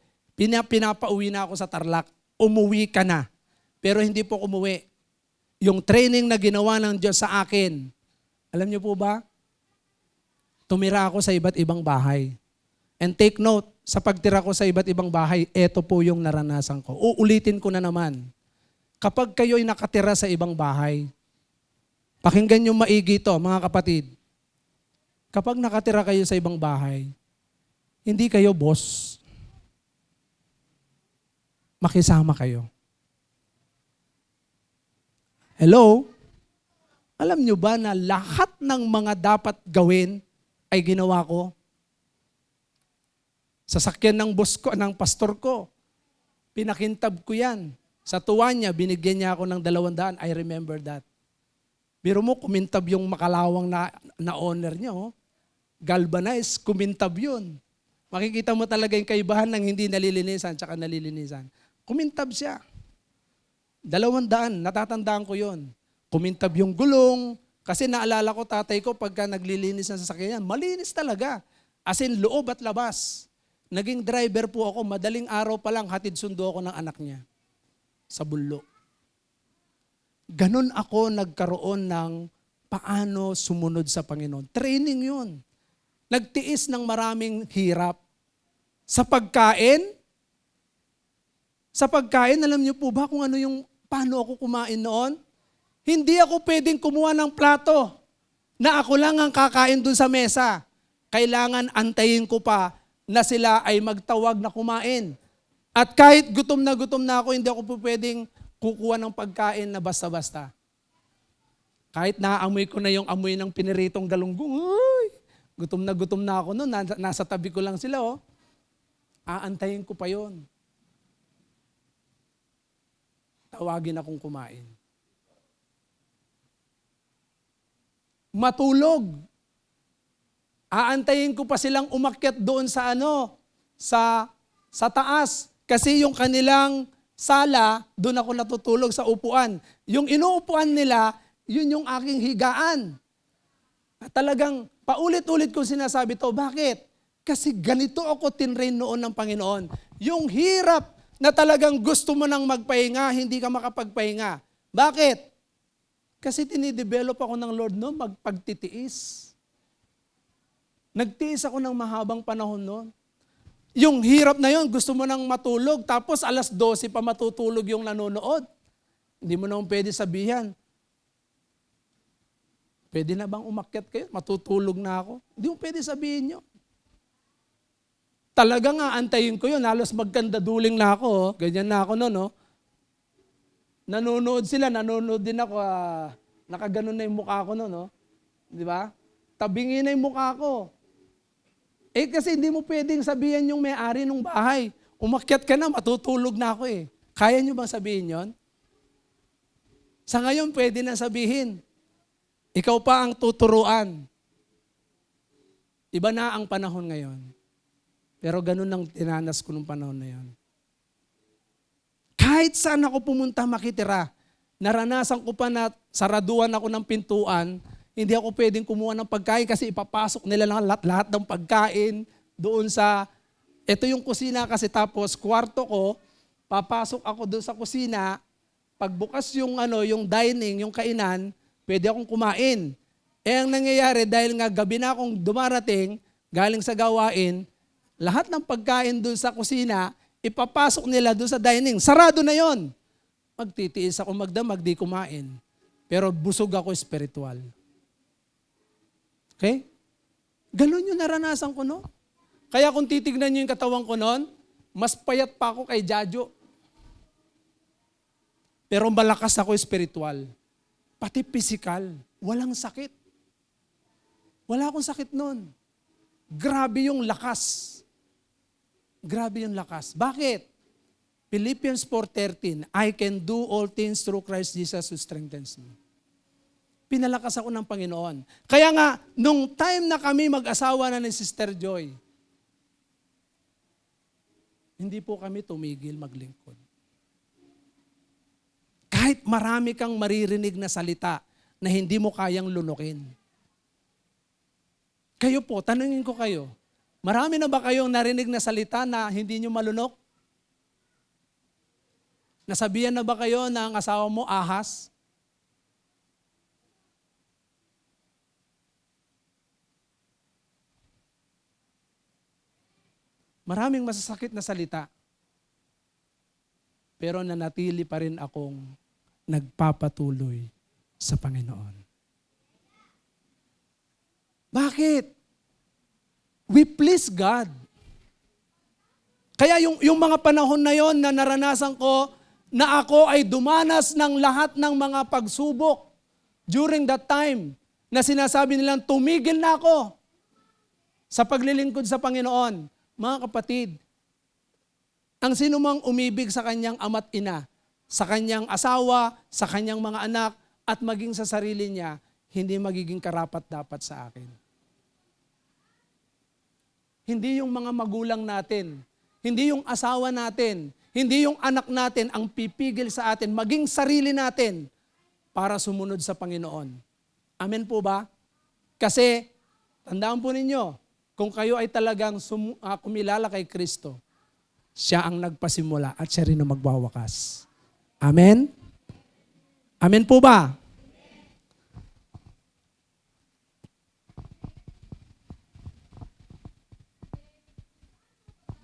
pinapauwi na ako sa Tarlac. Umuwi ka na. Pero hindi po umuwi. Yung training na ginawa ng Diyos sa akin, alam niyo po ba? Tumira ako sa iba't ibang bahay. And take note, sa pagtira ko sa iba't ibang bahay, eto po yung naranasan ko. Uulitin ko na naman. Kapag kayo'y nakatira sa ibang bahay, pakinggan niyo maigi ito, mga kapatid. Kapag nakatira kayo sa ibang bahay, hindi kayo boss. Makisama kayo. Hello? Alam nyo ba na lahat ng mga dapat gawin ay ginawa ko? Sasakyan ng boss ko, ng pastor ko, pinakintab ko yan. Sa tuwa niya, binigyan niya ako ng 200. I remember that. Biro mo, kumintab yung makalawang na owner niya. Oh. Galvanize, kumintab yun. Makikita mo talaga yung kaibahan ng hindi nalilinisan tsaka nalilinisan. Kumintab siya. 200, natatandaan ko yun. Kumintab yung gulong. Kasi naalala ko, tatay ko, pagka naglilinis ng sasakyan, malinis talaga. As in, loob at labas. Naging driver po ako, madaling araw pa lang, hatid sundo ako ng anak niya. Sa Bullo. Ganon ako nagkaroon ng paano sumunod sa Panginoon. Training yun. Nagtiis ng maraming hirap. Sa pagkain, alam niyo po ba kung ano yung, paano ako kumain noon? Hindi ako pwedeng kumuha ng plato na ako lang ang kakain dun sa mesa. Kailangan antayin ko pa na sila ay magtawag na kumain. At kahit gutom na ako, hindi ako po pwedeng kukuha ng pagkain na basta-basta. Kahit naaamoy ko na yung amoy ng piniritong galunggong, gutom na ako noon, nasa tabi ko lang sila. Oh. Aantayin ko pa yon. Tawagin akong kumain. Matulog. Aantayin ko pa silang umakyat doon sa sa taas. Kasi yung kanilang sala, doon ako natutulog sa upuan. Yung inuupuan nila, yun yung aking higaan. At talagang paulit-ulit kong sinasabi to. Bakit? Kasi ganito ako tinrain noon ng Panginoon. Yung hirap na talagang gusto mo nang magpahinga, hindi ka makapagpahinga. Bakit? Kasi tinidevelop ako ng Lord no, magpagtitiis. Nagtiis ako ng mahabang panahon noon. Yung hirap na yun, gusto mo nang matulog, tapos 12:00 pa matutulog yung nanonood. Hindi mo naman pwede sabihan, pwede na bang umakyat kayo? Matutulog na ako. Hindi mo pwede sabihin nyo. Talaga nga, antayin ko yun. Halos magkandaduling na ako. Ganyan na ako noon. Nanonood sila, nanonood din ako. Nakaganon na yung mukha ko noon, no? Di ba? Tabingin na yung mukha ko. Kasi hindi mo pwedeng sabihin yung may-ari ng bahay. Umakyat ka na, matutulog na ako eh. Kaya nyo bang sabihin yon? Sa ngayon, pwede na sabihin. Ikaw pa ang tuturuan. Iba na ang panahon ngayon. Pero ganun ang tinanas ko nung panahon na yon. Kahit saan ako pumunta makitira, naranasan ko pa na saraduan ako ng pintuan, hindi ako pwedeng kumuha ng pagkain kasi ipapasok nila lang lahat ng pagkain doon sa, ito yung kusina kasi tapos kwarto ko, papasok ako doon sa kusina, pagbukas yung dining, yung kainan, pwede akong kumain. Ang nangyayari dahil nga gabi na akong dumarating, galing sa gawain, lahat ng pagkain doon sa kusina, ipapasok nila doon sa dining. Sarado na yon. Magtitiis ako magdamag, di kumain. Pero busog ako spiritual. Okay? Ganon yung naranasan ko, no? Kaya kung titignan nyo yung katawan ko noon, mas payat pa ako kay Jajo. Pero malakas ako spiritual. Pati physical. Walang sakit. Wala akong sakit noon. Grabe yung lakas. Grabe yung lakas. Bakit? Philippians 4:13, I can do all things through Christ Jesus who strengthens me. Pinalakas ako ng Panginoon. Kaya nga, nung time na kami mag-asawa na ni Sister Joy, hindi po kami tumigil maglingkod. Kahit marami kang maririnig na salita na hindi mo kayang lunukin. Kayo po, tanungin ko kayo, marami na ba kayong narinig na salita na hindi nyo malunok? Nasabihan na ba kayo na ang asawa mo ahas? Maraming masasakit na salita. Pero nanatili pa rin akong nagpapatuloy sa Panginoon. Bakit? We please God. Kaya yung mga panahon na yon na naranasan ko na ako ay dumanas ng lahat ng mga pagsubok during that time na sinasabi nilang tumigil na ako sa paglilingkod sa Panginoon. Mga kapatid, ang sinumang umibig sa kanyang ama't ina, sa kanyang asawa, sa kanyang mga anak, at maging sa sarili niya, hindi magiging karapat-dapat sa akin. Hindi yung mga magulang natin, hindi yung asawa natin, hindi yung anak natin ang pipigil sa atin, maging sarili natin para sumunod sa Panginoon. Amen po ba? Kasi, tandaan po ninyo, kung kayo ay talagang kumilala kay Kristo, siya ang nagpasimula at siya rin ang magwawakas. Amen? Amen po ba?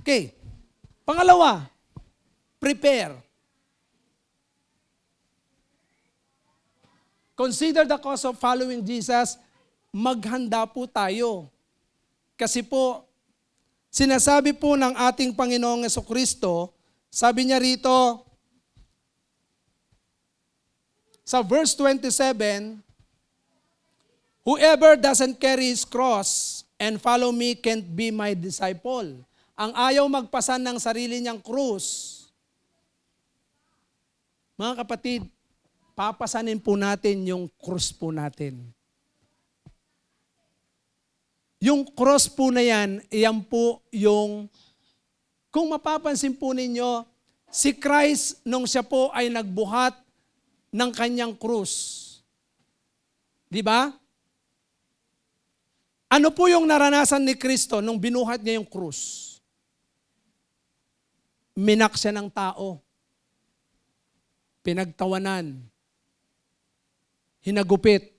Okay. Pangalawa, prepare. Consider the cost of following Jesus. Maghanda po tayo. Kasi po, sinasabi po ng ating Panginoong Jesucristo, sabi niya rito, sa verse 27, whoever doesn't carry his cross and follow me can't be my disciple. Ang ayaw magpasan ng sarili niyang krus. Mga kapatid, papasanin po natin yung krus po natin. Yung cross po na yan po yung, kung mapapansin po ninyo, si Christ nung siya po ay nagbuhat ng kanyang krus. Di ba? Ano po yung naranasan ni Kristo nung binuhat niya yung krus? Minak siya ng tao. Pinagtawanan. Hinagupit.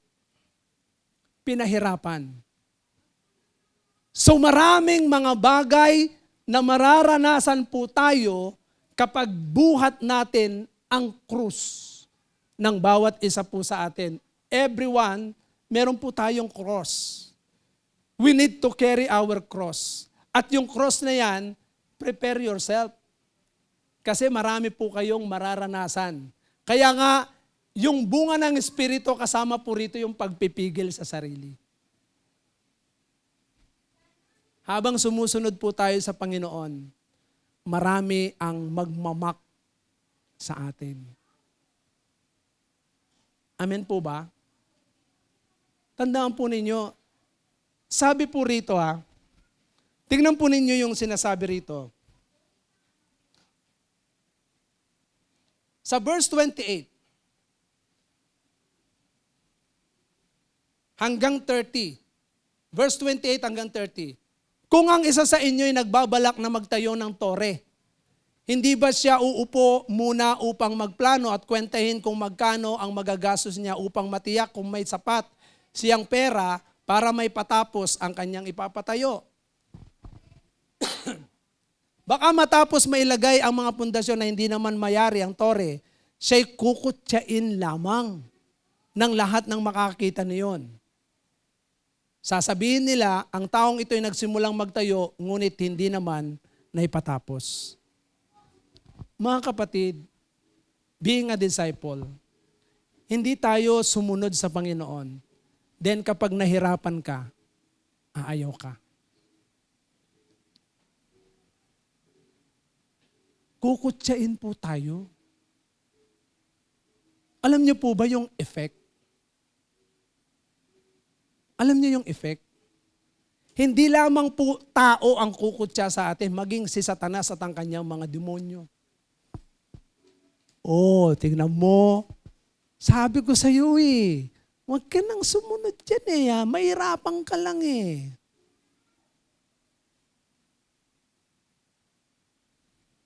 Pinahirapan. So maraming mga bagay na mararanasan po tayo kapag buhat natin ang krus ng bawat isa po sa atin. Everyone, meron po tayong cross. We need to carry our cross. At yung cross na yan, prepare yourself. Kasi marami po kayong mararanasan. Kaya nga, Yung bunga ng Espiritu kasama po rito yung pagpipigil sa sarili. Habang sumusunod po tayo sa Panginoon, marami ang magmamak sa atin. Amen po ba? Tandaan po ninyo, sabi po rito tingnan po ninyo yung sinasabi rito. Sa verse 28 hanggang 30, verse 28 hanggang 30, kung ang isa sa inyo ay nagbabalak na magtayo ng tore, hindi ba siya uupo muna upang magplano at kwentahin kung magkano ang magagastos niya upang matiyak kung may sapat siyang pera para may patapos ang kanyang ipapatayo? Baka matapos mailagay ang mga pundasyon na hindi naman mayari ang tore, siya'y kukutsain lamang ng lahat ng makakita niyon. Sasabihin nila, ang taong ito'y nagsimulang magtayo, ngunit hindi naman naipatapos. Mga kapatid, being a disciple, hindi tayo sumunod sa Panginoon. Then kapag nahirapan ka, aayaw ka. Kukutsain po tayo. Alam niyo po ba yung effect? Alam niyo yung effect? Hindi lamang po tao ang kukutsa sa atin, maging si Satanas at ang kanyang mga demonyo. Tingnan mo. Sabi ko sa iyo huwag ka nang sumunod dyan mahirapan ka lang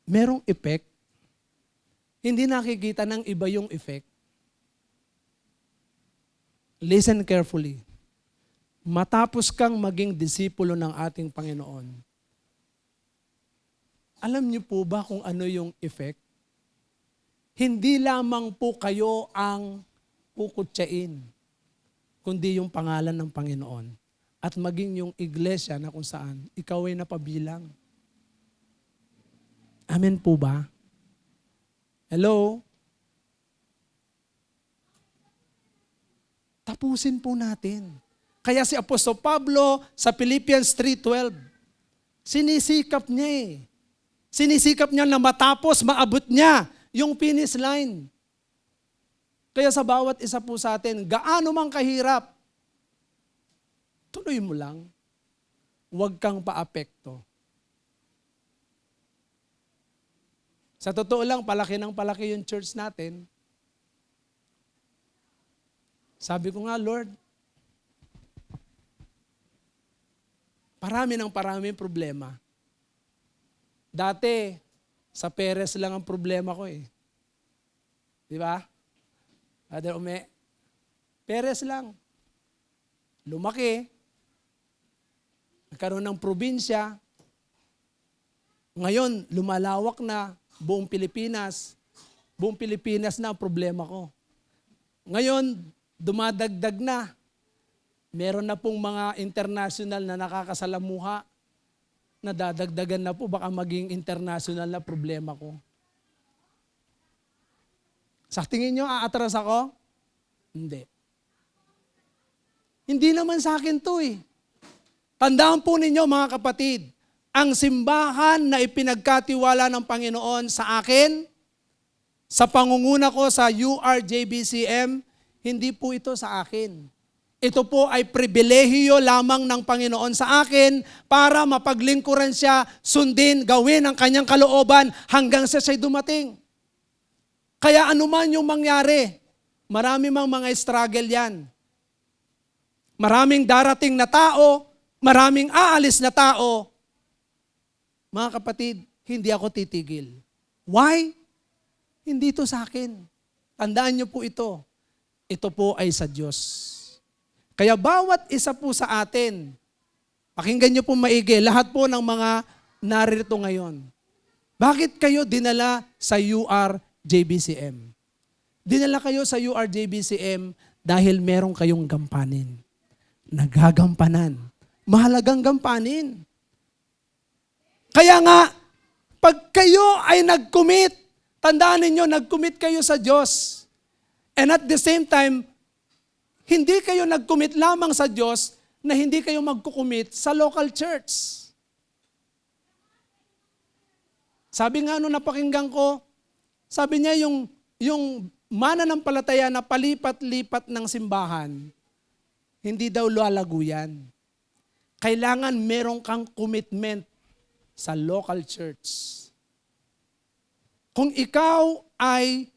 Merong effect. Hindi nakikita ng iba yung effect. Listen carefully. Matapos kang maging disipulo ng ating Panginoon, alam niyo po ba kung ano yung effect? Hindi lamang po kayo ang kukutsain, kundi yung pangalan ng Panginoon. At maging yung iglesia na kung saan ikaw ay napabilang. Amen po ba? Hello? Tapusin po natin. Kaya si Apostol Pablo sa Philippians 3:12, sinisikap niya Sinisikap niya na matapos, maabot niya yung finish line. Kaya sa bawat isa po sa atin, gaano mang kahirap, tuloy mo lang. Huwag kang paapekto. Sa totoo lang, palaki ng palaki yung church natin. Sabi ko nga, Lord, parami problema. Dati, sa Perez lang ang problema ko Di ba? Brother Ume, Perez lang. Lumaki. Nagkaroon ng probinsya. Ngayon, lumalawak na buong Pilipinas. Buong Pilipinas na ang problema ko. Ngayon, dumadagdag na. Meron na pong mga international na nakakasalamuha na dadagdagan na po, baka maging international na problema ko. Sa tingin nyo, aatras ako? Hindi. Hindi naman sa akin to Tandaan po ninyo mga kapatid, ang simbahan na ipinagkatiwala ng Panginoon sa akin, sa pangunguna ko sa URJBCM, hindi po ito sa akin. Ito po ay pribilehiyo lamang ng Panginoon sa akin para mapaglingkuran siya, sundin, gawin ang kanyang kalooban hanggang sa siya'y dumating. Kaya anuman yung mangyari, marami mang mga struggle yan. Maraming darating na tao, maraming aalis na tao. Mga kapatid, hindi ako titigil. Why? Hindi ito sa akin. Tandaan niyo po ito. Ito po ay sa Diyos. Kaya bawat isa po sa atin, pakinggan niyo po maigi, lahat po ng mga naririto ngayon. Bakit kayo dinala sa URJBCM? Dinala kayo sa URJBCM dahil meron kayong gampanin. Nagagampanan. Mahalagang gampanin. Kaya nga, pag kayo ay nag-commit, tandaan ninyo, nag-commit kayo sa Diyos. And at the same time, hindi kayo nag-commit lamang sa Diyos na hindi kayo magkukumit sa local church. Sabi nga nung napakinggan ko, sabi niya yung mananampalataya na palipat-lipat ng simbahan, hindi daw lalago yan. Kailangan meron kang commitment sa local church. Kung ikaw ay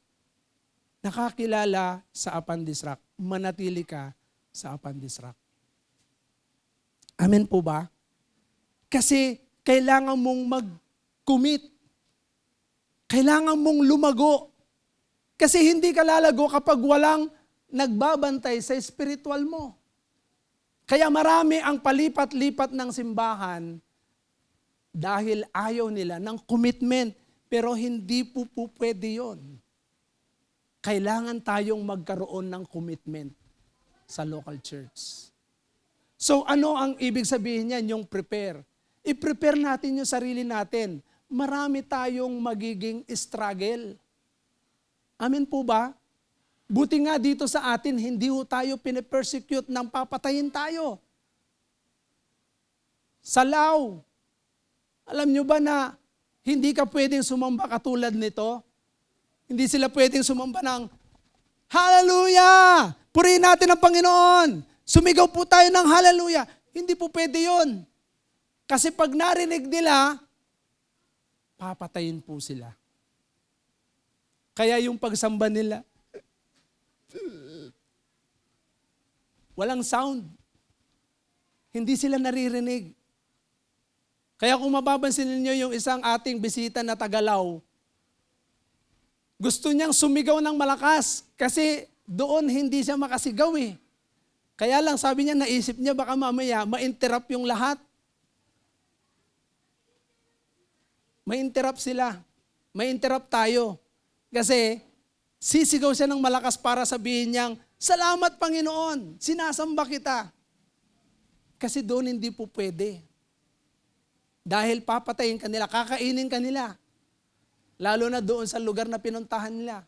nakakilala sa Apandis Rock, manatili ka sa Apandis Rock. Amen po ba? Kasi kailangan mong mag-commit. Kailangan mong lumago. Kasi hindi ka lalago kapag walang nagbabantay sa spiritual mo. Kaya marami ang palipat-lipat ng simbahan dahil ayaw nila ng commitment. Pero hindi po pwede yun. Kailangan tayong magkaroon ng commitment sa local church. So ano ang ibig sabihin niyan, yung prepare? I-prepare natin yung sarili natin. Marami tayong magiging struggle. Amen po ba? Buti nga dito sa atin, hindi ho tayo pinipersecute ng papatayin tayo. Sa Lao, alam nyo ba na hindi ka pwedeng sumamba katulad nito? Hindi sila pwedeng sumamba ng, Hallelujah! Purihin natin ang Panginoon! Sumigaw po tayo ng Hallelujah! Hindi po pwede yun. Kasi pag narinig nila, papatayin po sila. Kaya yung pagsamba nila, walang sound. Hindi sila naririnig. Kaya kung mapapansin ninyo yung isang ating bisita na Tagalaw, gusto niyang sumigaw ng malakas kasi doon hindi siya makasigaw eh. Kaya lang sabi niya, naisip niya baka mamaya ma-interrupt yung lahat. Ma-interrupt sila. Ma-interrupt tayo. Kasi sisigaw siya ng malakas para sabihin niyang, Salamat Panginoon, sinasamba kita. Kasi doon hindi po pwede. Dahil papatayin ka nila, kakainin ka nila. Lalo na doon sa lugar na pinuntahan nila.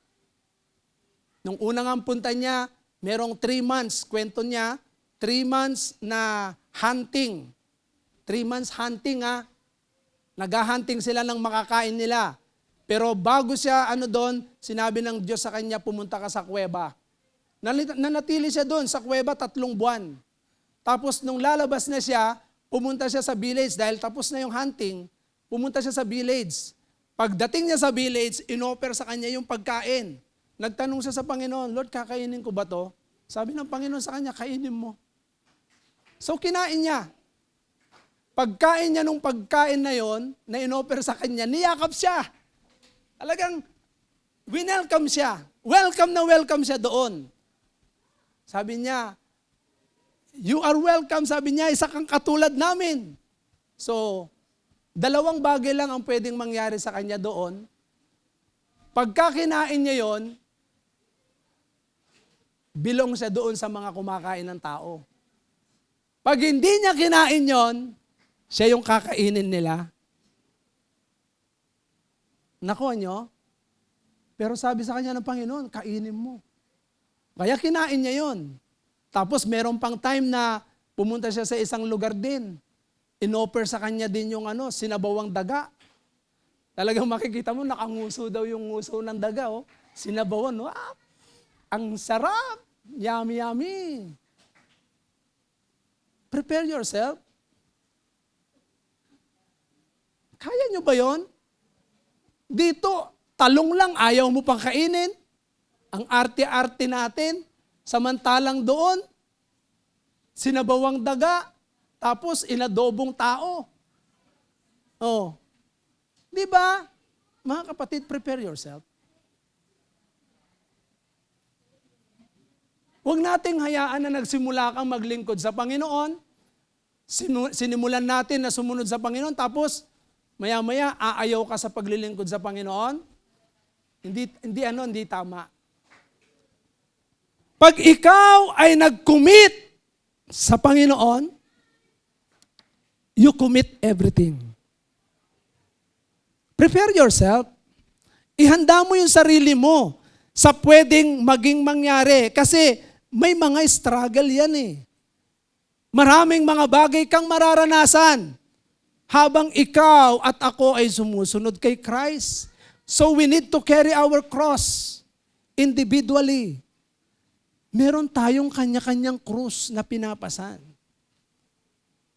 Nung unang ang punta niya, merong 3 months, kwento niya, 3 months na hunting. 3 months hunting ha. Naghahunting sila ng makakain nila. Pero bago siya doon, sinabi ng Diyos sa kanya, pumunta ka sa kuweba. Nanatili siya doon sa kuweba 3 buwan. Tapos nung lalabas na siya, pumunta siya sa village dahil tapos na yung hunting, pumunta siya sa village. Pagdating niya sa village, inoffer sa kanya yung pagkain. Nagtanong siya sa Panginoon, Lord, kakainin ko ba to? Sabi ng Panginoon sa kanya, kainin mo. So kinain niya. Pagkain niya nung pagkain na yon, na inoffer sa kanya, niyakap siya. Talagang, winelcome siya. Welcome na welcome siya doon. Sabi niya, you are welcome, sabi niya, isa kang katulad namin. So, 2 bagay lang ang pwedeng mangyari sa kanya doon. Pagka kinain niya yon, bilong siya doon sa mga kumakain ng tao. Pag hindi niya kinain yon, siya yung kakainin nila. Nakuha nyo? Pero sabi sa kanya ng Panginoon, kainin mo. Kaya kinain niya yon. Tapos meron pang time na pumunta siya sa isang lugar din. Inoffer sa kanya din yung sinabawang daga. Talagang makikita mo, nakanguso daw yung nguso ng daga. Oh. Sinabawan, ang sarap. Yummy, yummy. Prepare yourself. Kaya nyo ba yon? Dito, talong lang, ayaw mo pang kainin. Ang arte-arte natin. Samantalang doon, sinabawang daga, tapos inadobong tao. Oh. Di ba? Mga kapatid, prepare yourself. Huwag nating hayaan na nagsimula kang maglingkod sa Panginoon. Sinimulan natin na sumunod sa Panginoon, tapos maya-maya aayaw ka sa paglilingkod sa Panginoon. Hindi tama. Pag ikaw ay nag-commit sa Panginoon, you commit everything. Prepare yourself. Ihanda mo yung sarili mo. sa pwedeng maging mangyari. Kasi may mga struggle yan eh. Maraming mga bagay kang mararanasan habang ikaw at ako ay sumusunod kay Christ. So we need to carry our cross individually. Meron tayong kanya-kanyang krus na pinapasan.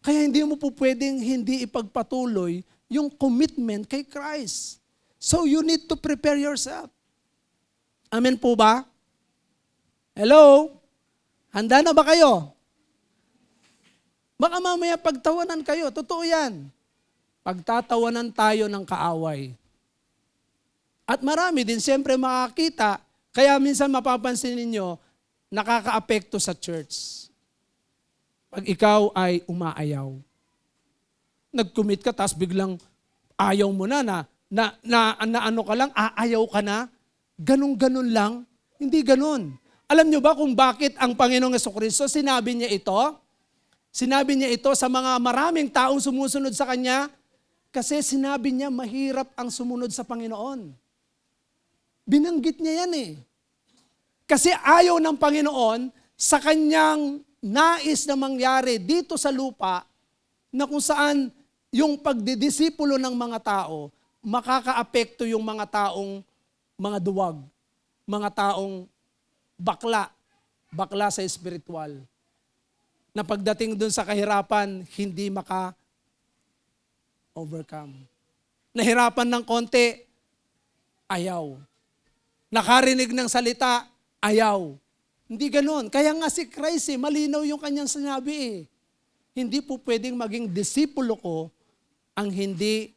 Kaya hindi mo po pwedeng hindi ipagpatuloy yung commitment kay Christ. So you need to prepare yourself. Amen po ba? Hello? Handa na ba kayo? Baka mamaya pagtawanan kayo. Totoo yan. Pagtatawanan tayo ng kaaway. At marami din siyempre makakita, kaya minsan mapapansin ninyo, nakakaapekto sa church. Pag ikaw ay umaayaw. Nag-commit ka, tapos biglang ayaw mo na ano ka lang, aayaw ka na, ganun-ganun lang. Hindi ganun. Alam nyo ba kung bakit ang Panginoong Jesucristo sinabi niya ito? Sinabi niya ito sa mga maraming taong sumusunod sa Kanya kasi sinabi niya mahirap ang sumunod sa Panginoon. Binanggit niya yan eh. Kasi ayaw ng Panginoon sa Kanyang nais na mangyari dito sa lupa na kung saan yung pagdidisipulo ng mga tao makakaapekto yung mga taong mga duwag, mga taong bakla sa espiritual. Na pagdating dun sa kahirapan, hindi maka-overcome. Nahirapan ng konti, ayaw. Nakarinig ng salita, ayaw. Hindi ganun. Kaya nga si Christ, malinaw yung kanyang sinabi eh. Hindi po pwedeng maging disipulo ko ang hindi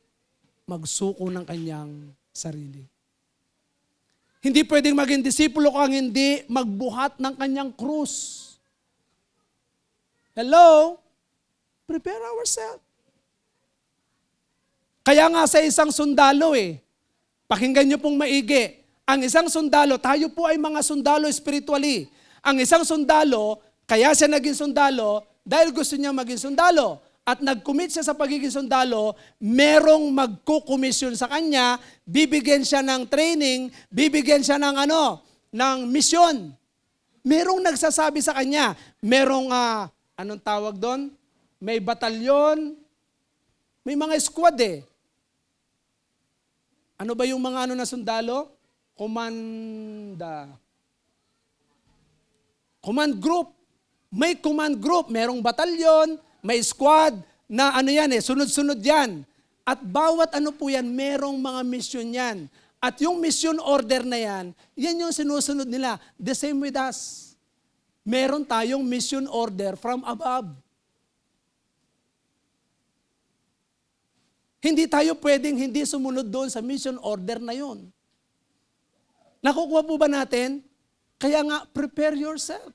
magsuko ng kanyang sarili. Hindi pwedeng maging disipulo ko ang hindi magbuhat ng kanyang krus. Hello? Prepare ourselves. Kaya nga sa isang sundalo pakinggan niyo pong maigi. Ang isang sundalo, tayo po ay mga sundalo spiritually. Ang isang sundalo, kaya siya naging sundalo dahil gusto niya maging sundalo. At nag-commit siya sa pagiging sundalo, merong magkukomisyon sa kanya, bibigyan siya ng training, bibigyan siya ng ng misyon. Merong nagsasabi sa kanya, merong anong tawag doon? May batalyon, may mga squad Ano ba yung mga na sundalo? Command group. May command group, merong batalyon, may squad na sunod-sunod yan. At bawat po yan, merong mga mission yan. At yung mission order na yan yung sinusunod nila. The same with us. Meron tayong mission order from above. Hindi tayo pwedeng hindi sumunod doon sa mission order na yun. Nakukuha po ba natin? Kaya nga, prepare yourself.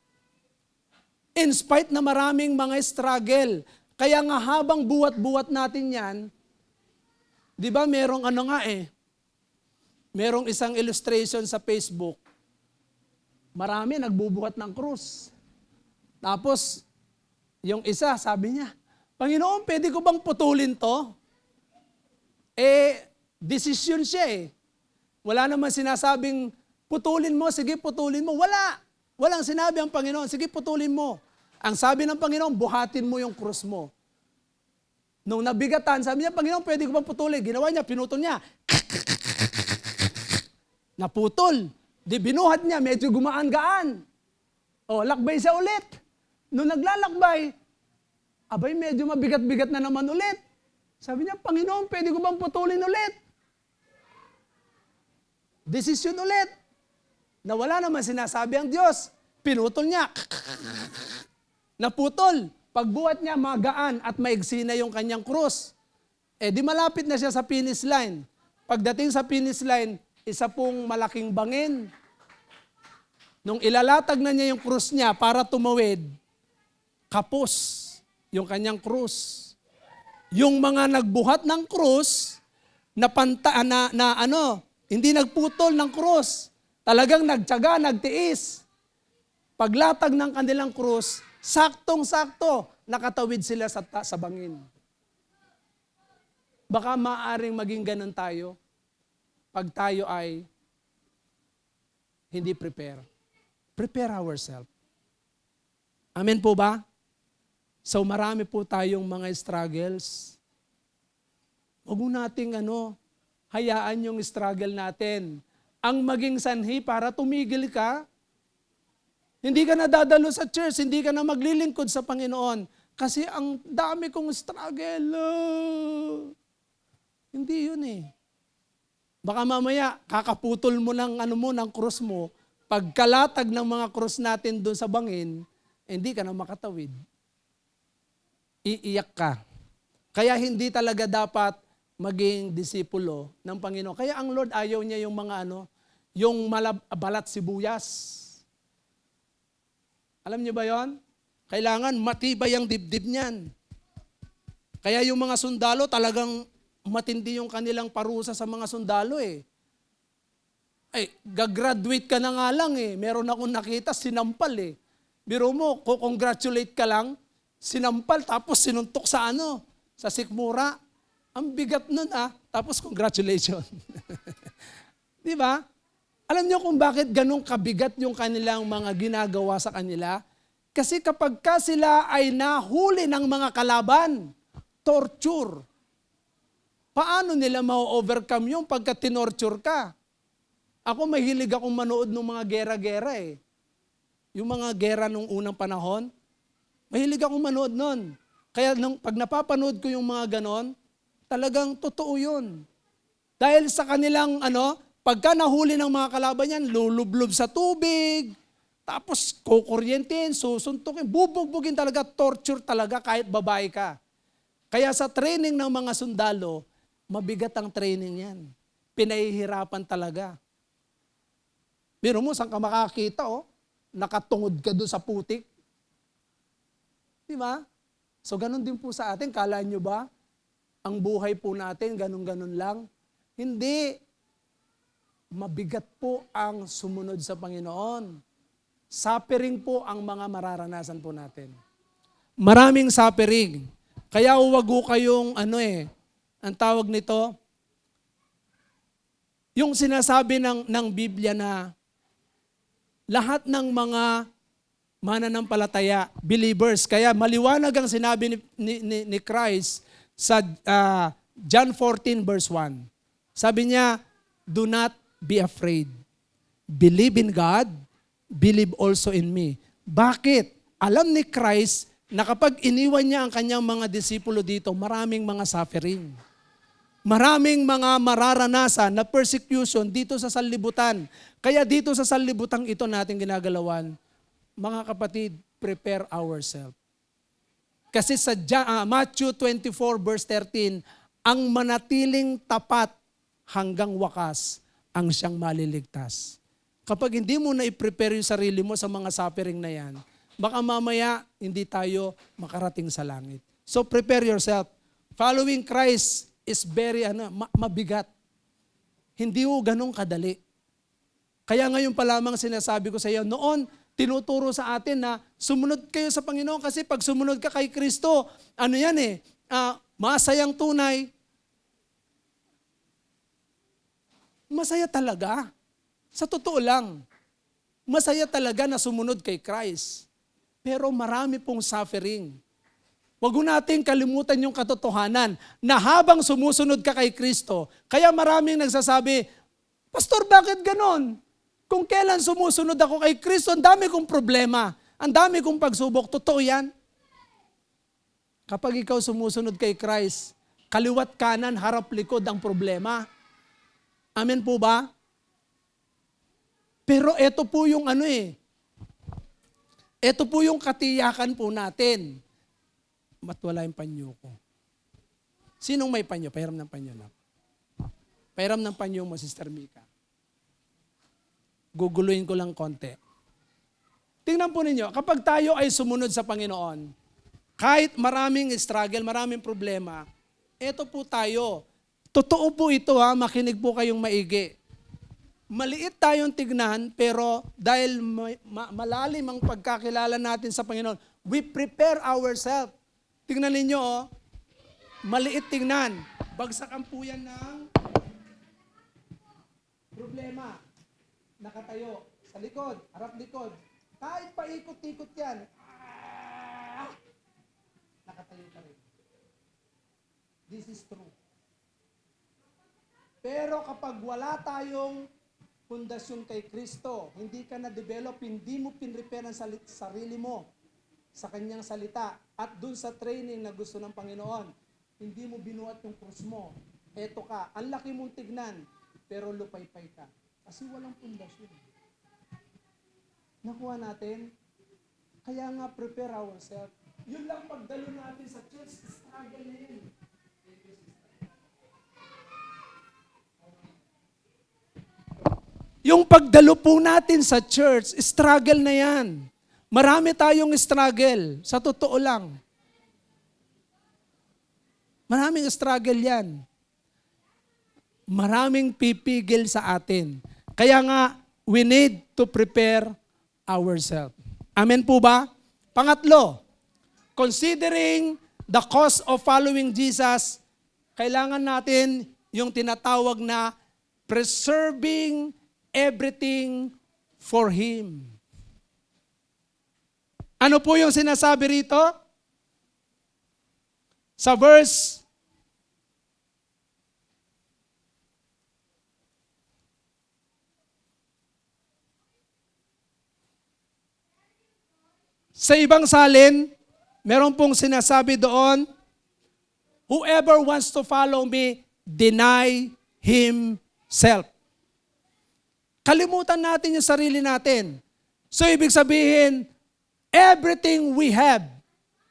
In spite na maraming mga struggle. Kaya nga habang buwat-buwat natin yan, di ba merong merong isang illustration sa Facebook. Marami nagbubuhat ng krus. Tapos, yung isa, sabi niya, Panginoon, pwede ko bang putulin to? Desisyon siya Wala naman sinasabing, putulin mo, sige putulin mo. Wala. Walang sinabi ang Panginoon, sige putulin mo. Ang sabi ng Panginoon, buhatin mo yung krus mo. Nung nabigatan, sabi niya, Panginoon, pwede ko bang putulin? Ginawa niya, pinutol niya. Naputol. Di binuhat niya, medyo gumaan-gaan. Lakbay siya ulit. Nung naglalakbay, medyo mabigat-bigat na naman ulit. Sabi niya, Panginoon, pwede ko bang putulin ulit? Desisyon ulit. Na wala naman sinasabi ang Diyos. Pinutol niya. Naputol. Pagbuhat niya, magaan at maigsi na yung kanyang krus. Di malapit na siya sa finish line. Pagdating sa finish line, isa pong malaking bangin. Nung ilalatag na niya yung krus niya para tumawid, kapos yung kanyang krus. Yung mga nagbuhat ng krus, hindi nagputol ng krus. Talagang nagtiyaga, nagtiis. Paglatag ng kanilang krus, saktong-sakto, nakatawid sila sa bangin. Baka maaaring maging ganun tayo pag tayo ay hindi prepare. Prepare ourselves. Amen po ba? So marami po tayong mga struggles. Huwag mo nating hayaan yung struggle natin ang maging sanhi para tumigil ka. Hindi ka na dadalo sa church, hindi ka na maglilingkod sa Panginoon. Kasi ang dami kong struggle. Hindi yun eh. Baka mamaya, kakaputol mo ng cross mo, pagkalatag ng mga cross natin doon sa bangin, hindi ka na makatawid. Iiyak ka. Kaya hindi talaga dapat maging disipulo ng Panginoon. Kaya ang Lord ayaw niya yung mga yung balat sibuyas. Alam niyo ba yon? Kailangan matibay ang dibdib niyan. Kaya yung mga sundalo talagang matindi yung kanilang parusa sa mga sundalo eh. Ay, gagraduate ka na nga lang eh. Meron akong nakita, sinampal eh. Biro mo, congratulate ka lang, sinampal tapos sinuntok sa sa sikmura. Ang bigat nun tapos congratulations. Di ba? Alam niyo kung bakit ganun kabigat yung kanilang mga ginagawa sa kanila? Kasi kapag sila ay nahuli ng mga kalaban, torture, paano nila ma-overcome yung pagka tinorture ka? Ako mahilig akong manood ng mga gera-gera eh. Yung mga gera nung unang panahon, mahilig akong manood nun. Kaya pag napapanood ko yung mga ganon, talagang totoo yun. Dahil sa kanilang pagka nahuli ng mga kalaban yan, lulublob sa tubig, tapos kukuryentin, susuntukin, bubugbugin talaga, torture talaga kahit babae ka. Kaya sa training ng mga sundalo, mabigat ang training yan. Pinahihirapan talaga. Biro mo, saan ka makakita nakatungod ka doon sa putik. Di ba? So ganun din po sa atin, kala nyo ba? Ang buhay po natin, ganun-ganun lang. Hindi. Mabigat po ang sumunod sa Panginoon. Suffering po ang mga mararanasan po natin. Maraming suffering. Kaya huwag ho kayong ang tawag nito, yung sinasabi ng Biblia na lahat ng mga mananampalataya, believers, kaya maliwanag ang sinabi ni Christ sa John 14 verse 1. Sabi niya, do not be afraid. Believe in God, believe also in me. Bakit? Alam ni Christ na kapag iniwan niya ang kanyang mga disipulo dito, maraming mga suffering. Maraming mga mararanasan na persecution dito sa sanlibutan. Kaya dito sa sanlibutan ito natin ginagalawan, mga kapatid, prepare ourselves. Kasi sa Matthew 24 verse 13, ang manatiling tapat hanggang wakas ang siyang maliligtas. Kapag hindi mo na i-prepare yung sarili mo sa mga suffering na yan, baka mamaya hindi tayo makarating sa langit. So prepare yourself. Following Christ is very mabigat. Hindi mo ganun kadali. Kaya ngayon pa lamang sinasabi ko sa iyo, noon tinuturo sa atin na sumunod kayo sa Panginoon kasi pag sumunod ka kay Kristo, masayang tunay. Masaya talaga. Sa totoo lang, masaya talaga na sumunod kay Christ. Pero marami pong suffering. Huwag natin kalimutan yung katotohanan na habang sumusunod ka kay Kristo, kaya maraming nagsasabi, Pastor, bakit ganon? Kung kailan sumusunod ako kay Kristo, ang dami kong problema, ang dami kong pagsubok. Totoo yan. Kapag ikaw sumusunod kay Christ, kaliwat kanan, harap likod ang problema. Amen po ba? Pero ito po yung ito po yung katiyakan po natin. Wala yung panyo ko. Sinong may panyo? Pahiram ng panyo na. Pahiram ng panyo mo, Sister Mika. Guguluhin ko lang konti. Tingnan po ninyo, kapag tayo ay sumunod sa Panginoon, kahit maraming struggle, maraming problema, ito po tayo. Totoo po ito makinig po kayong maigi. Maliit tayong tignan, pero dahil malalim ang pagkakilala natin sa Panginoon, we prepare ourselves. Tingnan ninyo, maliit tingnan. Bagsakan po yan ng problema. Nakatayo. Sa likod, harap-likod. Kahit paikot-ikot yan, nakatayo ka rin. This is true. Pero kapag wala tayong pundasyon kay Kristo, hindi ka na-develop, hindi mo pinrepair ang sarili mo sa kanyang salita at dun sa training na gusto ng Panginoon, hindi mo binuhat yung krus mo. Eto ka, ang laki mong tignan, pero lupay-pay ka. Kasi walang pundasyon. Nakuha natin? Kaya nga, prepare ourselves. Yun lang pagdalo natin sa church, struggle na yun. Yung pagdalo po natin sa church, struggle na yan. Marami tayong struggle, sa totoo lang. Maraming struggle yan. Maraming pipigil sa atin. Kaya nga, we need to prepare ourselves. Amen po ba? Pangatlo, considering the cost of following Jesus, kailangan natin yung tinatawag na preserving everything for Him. Ano po yung sinasabi rito? Sa verse sa ibang salin, meron pong sinasabi doon, whoever wants to follow me, deny himself. Kalimutan natin yung sarili natin. So ibig sabihin, everything we have,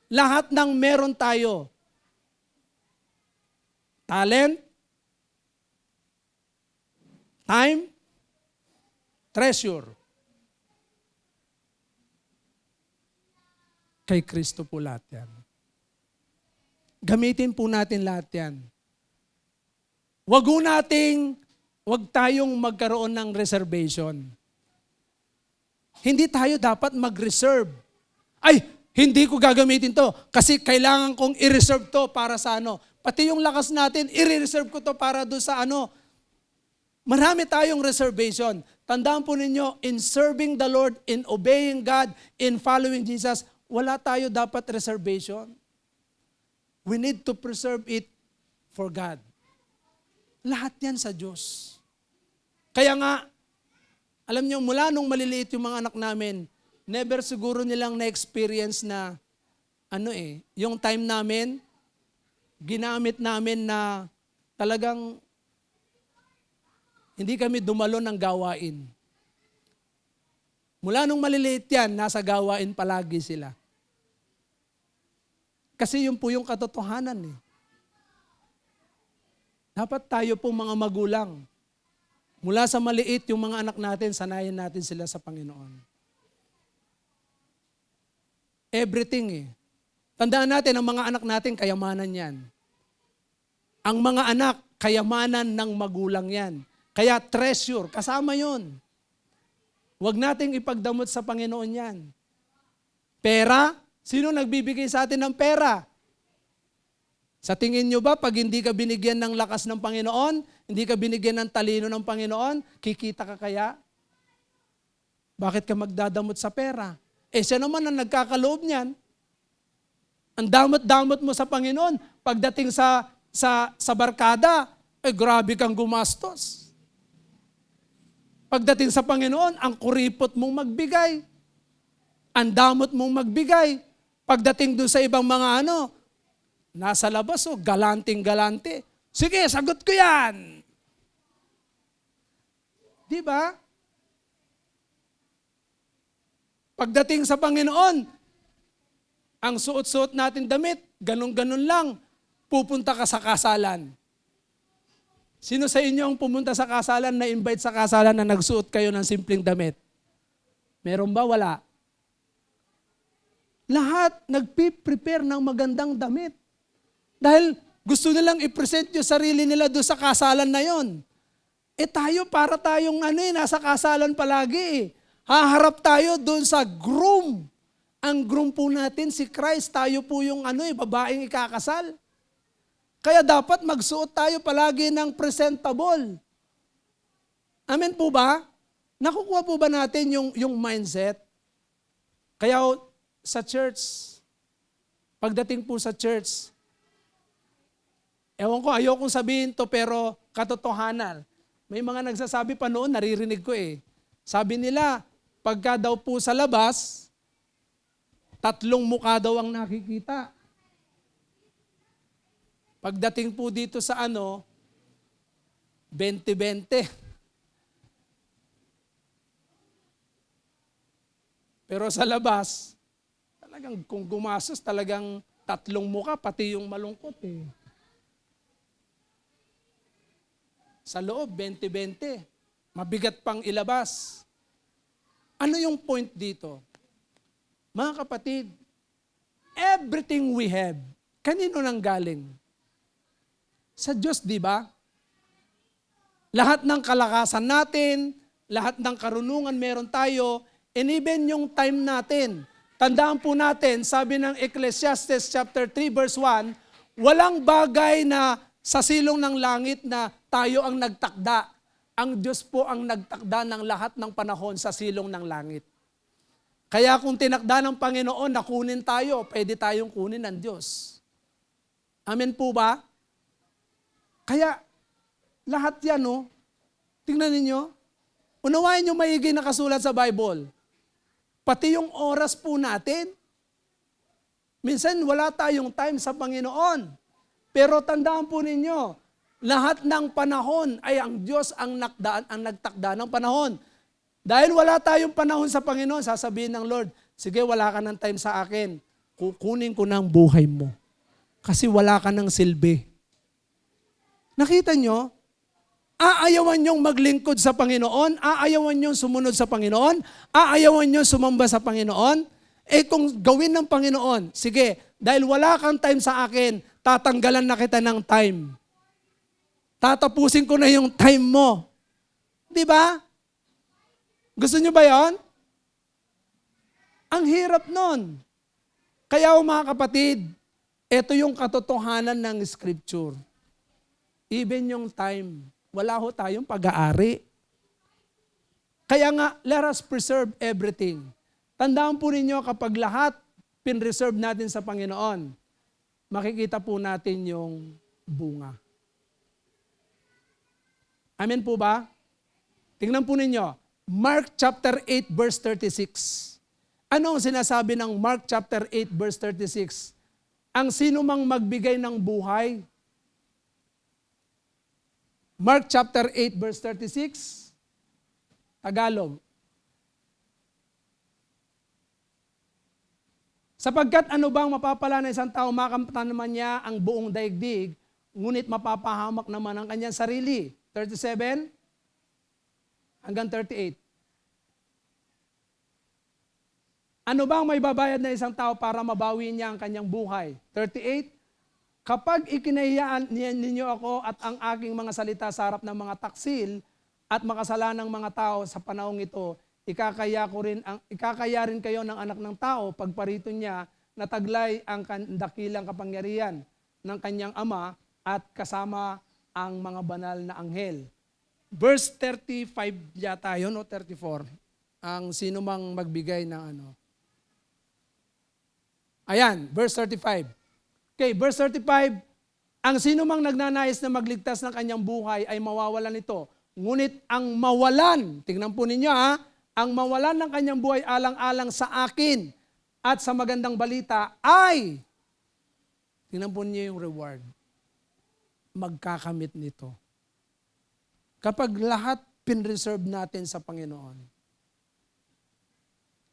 lahat ng meron tayo, talent, time, treasure, kay Kristo po lahat yan. Gamitin po natin lahat yan. Huwag tayong magkaroon ng reservation. Hindi tayo dapat mag-reserve. Ay, hindi ko gagamitin to kasi kailangan kong i-reserve to para sa ano. Pati yung lakas natin, i-reserve ko to para doon sa ano. Marami tayong reservation. Tandaan po ninyo, in serving the Lord, in obeying God, in following Jesus, wala tayo dapat reservation. We need to preserve it for God. Lahat yan sa Diyos. Kaya nga, alam niyo, mula nung maliliit yung mga anak namin, never siguro nilang na-experience na, yung time namin, ginamit namin na talagang hindi kami dumalo ng gawain. Mula nung maliliit yan, nasa gawain palagi sila. Kasi yun po yung katotohanan eh. Dapat tayo po mga magulang, mula sa maliit yung mga anak natin, sanayin natin sila sa Panginoon. Everything eh. Tandaan natin, ang mga anak natin, kayamanan yan. Ang mga anak, kayamanan ng magulang yan. Kaya treasure, kasama yon. Huwag nating ipagdamot sa Panginoon yan. Pera, sino nagbibigay sa atin ng pera? Sa tingin nyo ba, pag hindi ka binigyan ng lakas ng Panginoon, hindi ka binigyan ng talino ng Panginoon, kikita ka kaya? Bakit ka magdadamot sa pera? Siya naman ang nagkakaloob niyan. Ang damot-damot mo sa Panginoon, pagdating sa barkada, grabe kang gumastos. Pagdating sa Panginoon, ang kuripot mong magbigay. Ang damot mong magbigay. Pagdating doon sa ibang mga nasa labas, galanting-galante. Sige, sagot ko yan. Di ba? Pagdating sa Panginoon, ang suot-suot natin damit, ganun-ganun lang, pupunta ka sa kasalan. Sino sa inyo ang pumunta sa kasalan, na-invite sa kasalan na nagsuot kayo ng simpleng damit? Meron ba? Wala. Lahat nagpi-prepare ng magandang damit. Dahil gusto nilang i-present yung sarili nila doon sa kasalan na yon. Tayo para tayong nasa kasalan palagi. Haharap tayo doon sa groom. Ang groom po natin, si Christ, tayo po yung babaeng ikakasal. Kaya dapat magsuot tayo palagi ng presentable. Amen po ba? Nakukuha po ba natin yung mindset? Kaya sa church, pagdating po sa church, ewan ko, ayokong sabihin to pero katotohanan. May mga nagsasabi pa noon, naririnig ko eh. Sabi nila, pagka daw po sa labas, 3 mukha daw ang nakikita. Pagdating po dito sa 20-20. Pero sa labas, talagang kung gumasos, talagang 3 mukha, pati yung malungkot eh. Sa loob, 20-20. Mabigat pang ilabas. Ano yung point dito? Mga kapatid, everything we have, kanino nang galing? Sa Diyos, di ba? Lahat ng kalakasan natin, lahat ng karunungan meron tayo, and even yung time natin. Tandaan po natin, sabi ng Ecclesiastes chapter 3 verse 1, walang bagay na sa silong ng langit na tayo ang nagtakda. Ang Diyos po ang nagtakda ng lahat ng panahon sa silong ng langit. Kaya kung tinakda ng Panginoon na kunin tayo, pwede tayong kunin ng Diyos. Amen po ba? Kaya lahat yan, tingnan ninyo, unawain nyo maigi nakasulat sa Bible. Pati yung oras po natin. Minsan wala tayong time sa Panginoon. Pero tandaan po ninyo, lahat ng panahon ay ang Diyos ang nagtakda ng panahon. Dahil wala tayong panahon sa Panginoon, sasabihin ng Lord, sige, wala ka ng time sa akin. Kukunin ko ng buhay mo. Kasi wala ka ng silbi. Nakita nyo? Aayawan niyong maglingkod sa Panginoon, aayawan niyong sumunod sa Panginoon, aayawan niyong sumamba sa Panginoon. Kung gawin ng Panginoon, sige, dahil wala kang time sa akin, tatanggalan na kita ng time. Tatapusin ko na yung time mo. Di ba? Gusto niyo ba yon? Ang hirap nun. Kaya mga kapatid, ito yung katotohanan ng Scripture. Even yung time, wala ho tayong pag-aari. Kaya nga, let us preserve everything. Tandaan po ninyo kapag lahat pinreserve natin sa Panginoon, makikita po natin yung bunga. Amen po ba? Tingnan po ninyo, Mark chapter 8 verse 36. Ano ang sinasabi ng Mark chapter 8 verse 36? Ang sino mang magbigay ng buhay. Mark chapter 8 verse 36. Tagalog. Sapagkat ano bang mapapala ng isang tao, makamtan naman niya ang buong daigdig, ngunit mapapahamak naman ang kanyang sarili. 37 hanggang 38. Ano bang may babayad na isang tao para mabawi niya ang kanyang buhay? 38. Kapag ikinahiyaan ninyo ako at ang aking mga salita sa harap ng mga taksil at makasalanang mga tao sa panahong ito, ikakaya rin kayo ng anak ng tao pagparito niya na taglay ang dakilang kapangyarihan ng kanyang ama at kasama ang mga banal na anghel. Verse 35 yata yun o 34. Ang sino mang magbigay ng ano. Ayan, verse 35. Okay, verse 35. Ang sino mang nagnanais na magligtas ng kanyang buhay ay mawawalan nito. Ngunit ang mawalan, tingnan po ninyo ang mawalan ng kanyang buhay alang-alang sa akin at sa magandang balita ay, tingnan po ninyo yung reward, magkakamit nito. Kapag lahat pinreserve natin sa Panginoon,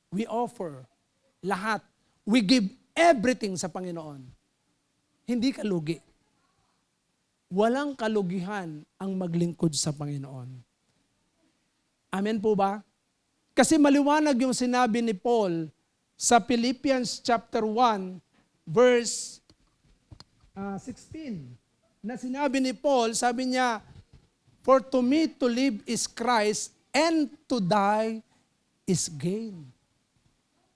we offer lahat, we give everything sa Panginoon. Hindi ka lugi. Walang kalugihan ang maglingkod sa Panginoon. Amen po ba? Kasi maliwanag yung sinabi ni Paul sa Philippians chapter 1 verse 16. Na sinabi ni Paul, sabi niya, for to me to live is Christ and to die is gain.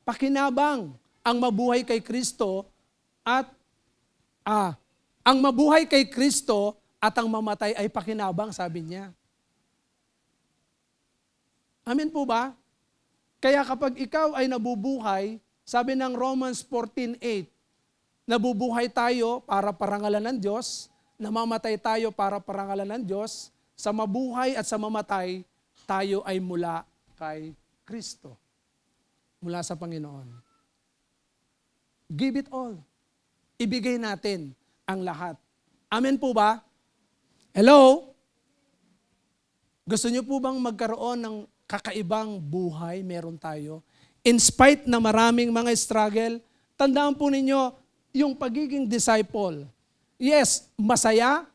Pakinabang ang mabuhay kay Kristo at ang mabuhay kay Kristo at ang mamatay ay pakinabang, sabi niya. Amen po ba? Kaya kapag ikaw ay nabubuhay, sabi ng Romans 14:8, nabubuhay tayo para parangalan ng Diyos, namamatay tayo para parangalan ng Diyos, sa mabuhay at sa mamatay, tayo ay mula kay Kristo. Mula sa Panginoon. Give it all. Ibigay natin ang lahat. Amen po ba? Hello? Gusto niyo po bang magkaroon ng kakaibang buhay meron tayo? In spite na maraming mga struggle, tandaan po ninyo, yung pagiging disciple, yes, masaya,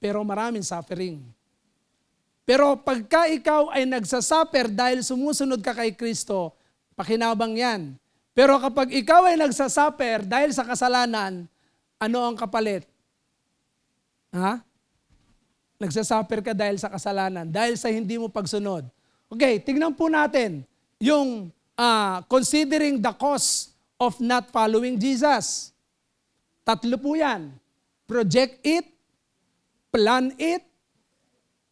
pero maraming suffering. Pero pagka ikaw ay nagsasuffer dahil sumusunod ka kay Kristo, pakinabang yan. Pero kapag ikaw ay nagsasuffer dahil sa kasalanan, ano ang kapalit? Ha? Nagsasuffer ka dahil sa kasalanan, dahil sa hindi mo pagsunod. Okay, tingnan po natin yung considering the cost of not following Jesus. Tatlo po yan. Project it, plan it,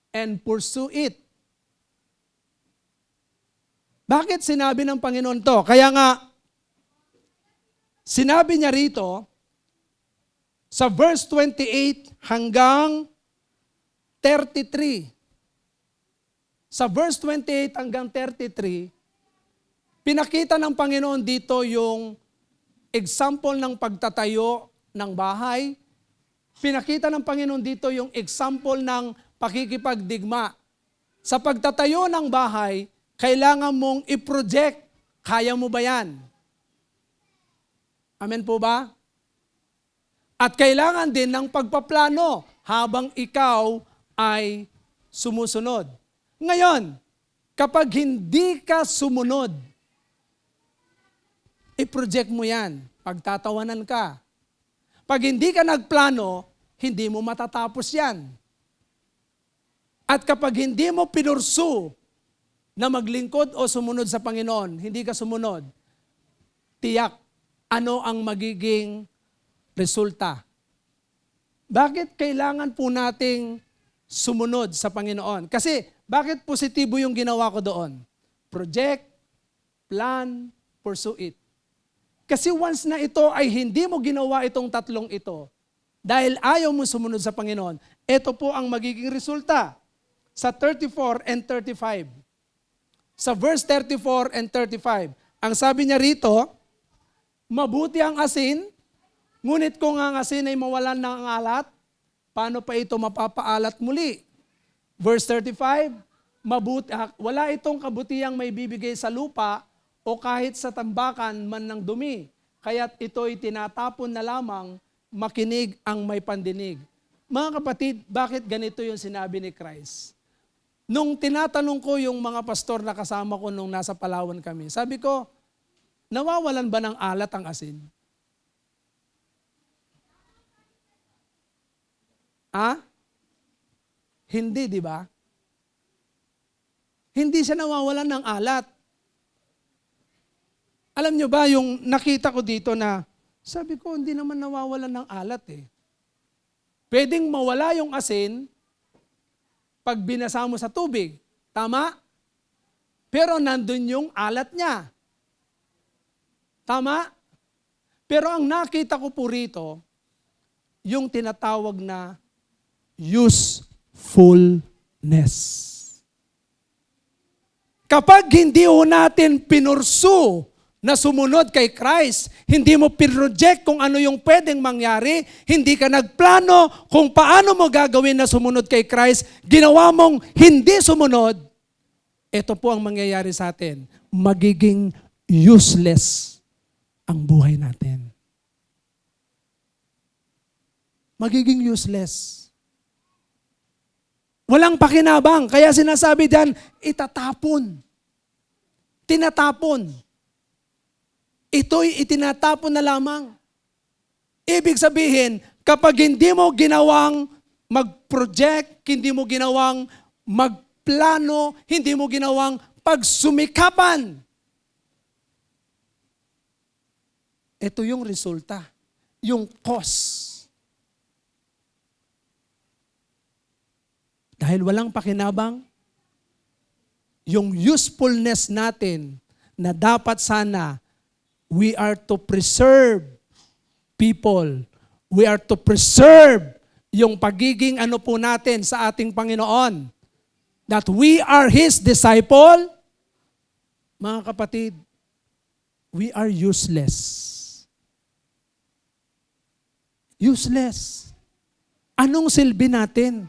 and pursue it. Bakit sinabi ng Panginoon to? Kaya nga, sinabi niya rito, sa verse 28 hanggang 33. Sa verse 28 hanggang 33, pinakita ng Panginoon dito yung example ng pagtatayo ng bahay. Pinakita ng Panginoon dito yung example ng pakikipagdigma. Sa pagtatayo ng bahay, kailangan mong i-project. Kaya mo ba yan? Amen po ba? At kailangan din ng pagpaplano habang ikaw ay sumusunod. Ngayon, kapag hindi ka sumunod, i-project mo yan. Pagtatawanan ka. Pag hindi ka nagplano, hindi mo matatapos yan. At kapag hindi mo pinursu na maglingkod o sumunod sa Panginoon, hindi ka sumunod, tiyak, ano ang magiging resulta? Bakit kailangan po nating sumunod sa Panginoon? Kasi bakit positibo yung ginawa ko doon? Project, plan, pursue it. Kasi once na ito ay hindi mo ginawa itong tatlong ito, dahil ayaw mo sumunod sa Panginoon, ito po ang magiging resulta. Sa 34 and 35. Sa verse 34 and 35, ang sabi niya rito, mabuti ang asin, ngunit kung ang asin ay mawalan ng alat, paano pa ito mapapaalat muli? Verse 35, wala itong kabutihang may bibigay sa lupa o kahit sa tambakan man ng dumi. Kaya't ito'y tinatapon na lamang, makinig ang may pandinig. Mga kapatid, bakit ganito yung sinabi ni Christ? Nung tinatanong ko yung mga pastor na kasama ko nung nasa Palawan kami, sabi ko, nawawalan ba ng alat ang asin? Hindi, di ba? Hindi siya nawawalan ng alat. Alam nyo ba, yung nakita ko dito na, sabi ko, hindi naman nawawalan ng alat eh. Pwedeng mawala yung asin pag binasa mo sa tubig. Tama? Pero nandun yung alat niya. Tama? Pero ang nakita ko po rito, yung tinatawag na usefulness. Kapag hindi ho natin pinursu na sumunod kay Christ, hindi mo pinroject kung ano yung pwedeng mangyari, hindi ka nagplano kung paano mo gagawin na sumunod kay Christ, ginawa mong hindi sumunod, ito po ang mangyayari sa atin. Magiging useless ang buhay natin. Magiging useless. Walang pakinabang. Kaya sinasabi diyan, itatapon. Tinatapon. Ito'y itinatapon na lamang. Ibig sabihin, kapag hindi mo ginawang mag-project, hindi mo ginawang magplano, hindi mo ginawang pagsumikapan, ito yung resulta, yung cause. Dahil walang pakinabang, yung usefulness natin na dapat sana we are to preserve people. We are to preserve yung pagiging ano po natin sa ating Panginoon. That we are His disciple. Mga kapatid, we are useless. Useless. Anong silbi natin?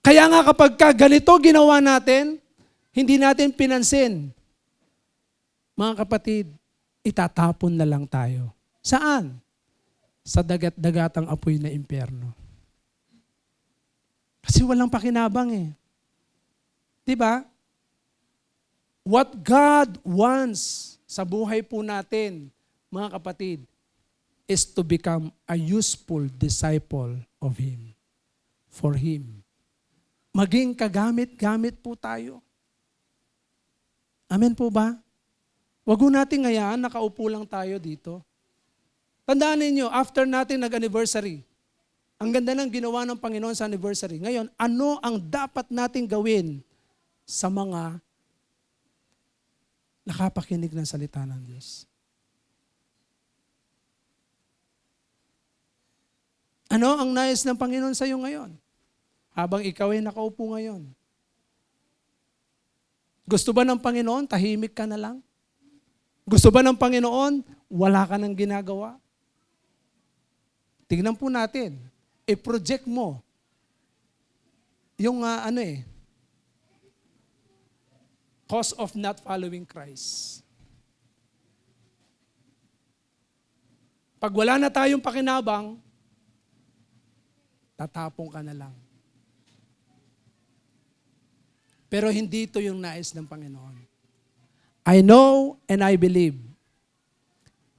Kaya nga kapag ganito ginawa natin, hindi natin pinansin. Mga kapatid, itatapon na lang tayo. Saan? Sa dagat-dagatang apoy na impyerno. Kasi walang pakinabang eh. Diba? What God wants sa buhay po natin, mga kapatid, is to become a useful disciple of Him. For Him. Maging kagamit-gamit po tayo. Amen po ba? Wag natin ngayaan, nakaupo lang tayo dito. Tandaan ninyo, after natin nag-anniversary, ang ganda ng ginawa ng Panginoon sa anniversary. Ngayon, ano ang dapat nating gawin sa mga nakapakinig ng salita ng Diyos? Ano ang nais ng Panginoon sa iyo ngayon? Habang ikaw ay nakaupo ngayon. Gusto ba ng Panginoon, tahimik ka na lang? Gusto ba ng Panginoon, wala ka nang ginagawa? Tingnan po natin. I-project mo yung cause of not following Christ. Pag wala na tayong pakinabang, tatapong ka na lang. Pero hindi ito yung nais ng Panginoon. I know and I believe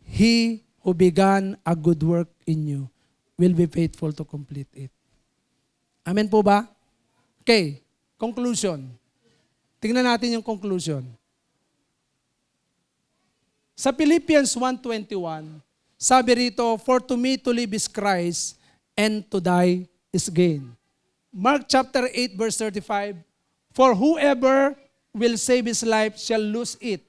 He who began a good work in you will be faithful to complete it. Amen po ba? Okay, conclusion. Tingnan natin yung conclusion. Sa Philippians 1:21, sabi rito, for to me to live is Christ and to die is gain. Mark chapter 8 verse 35, for whoever will save his life shall lose it,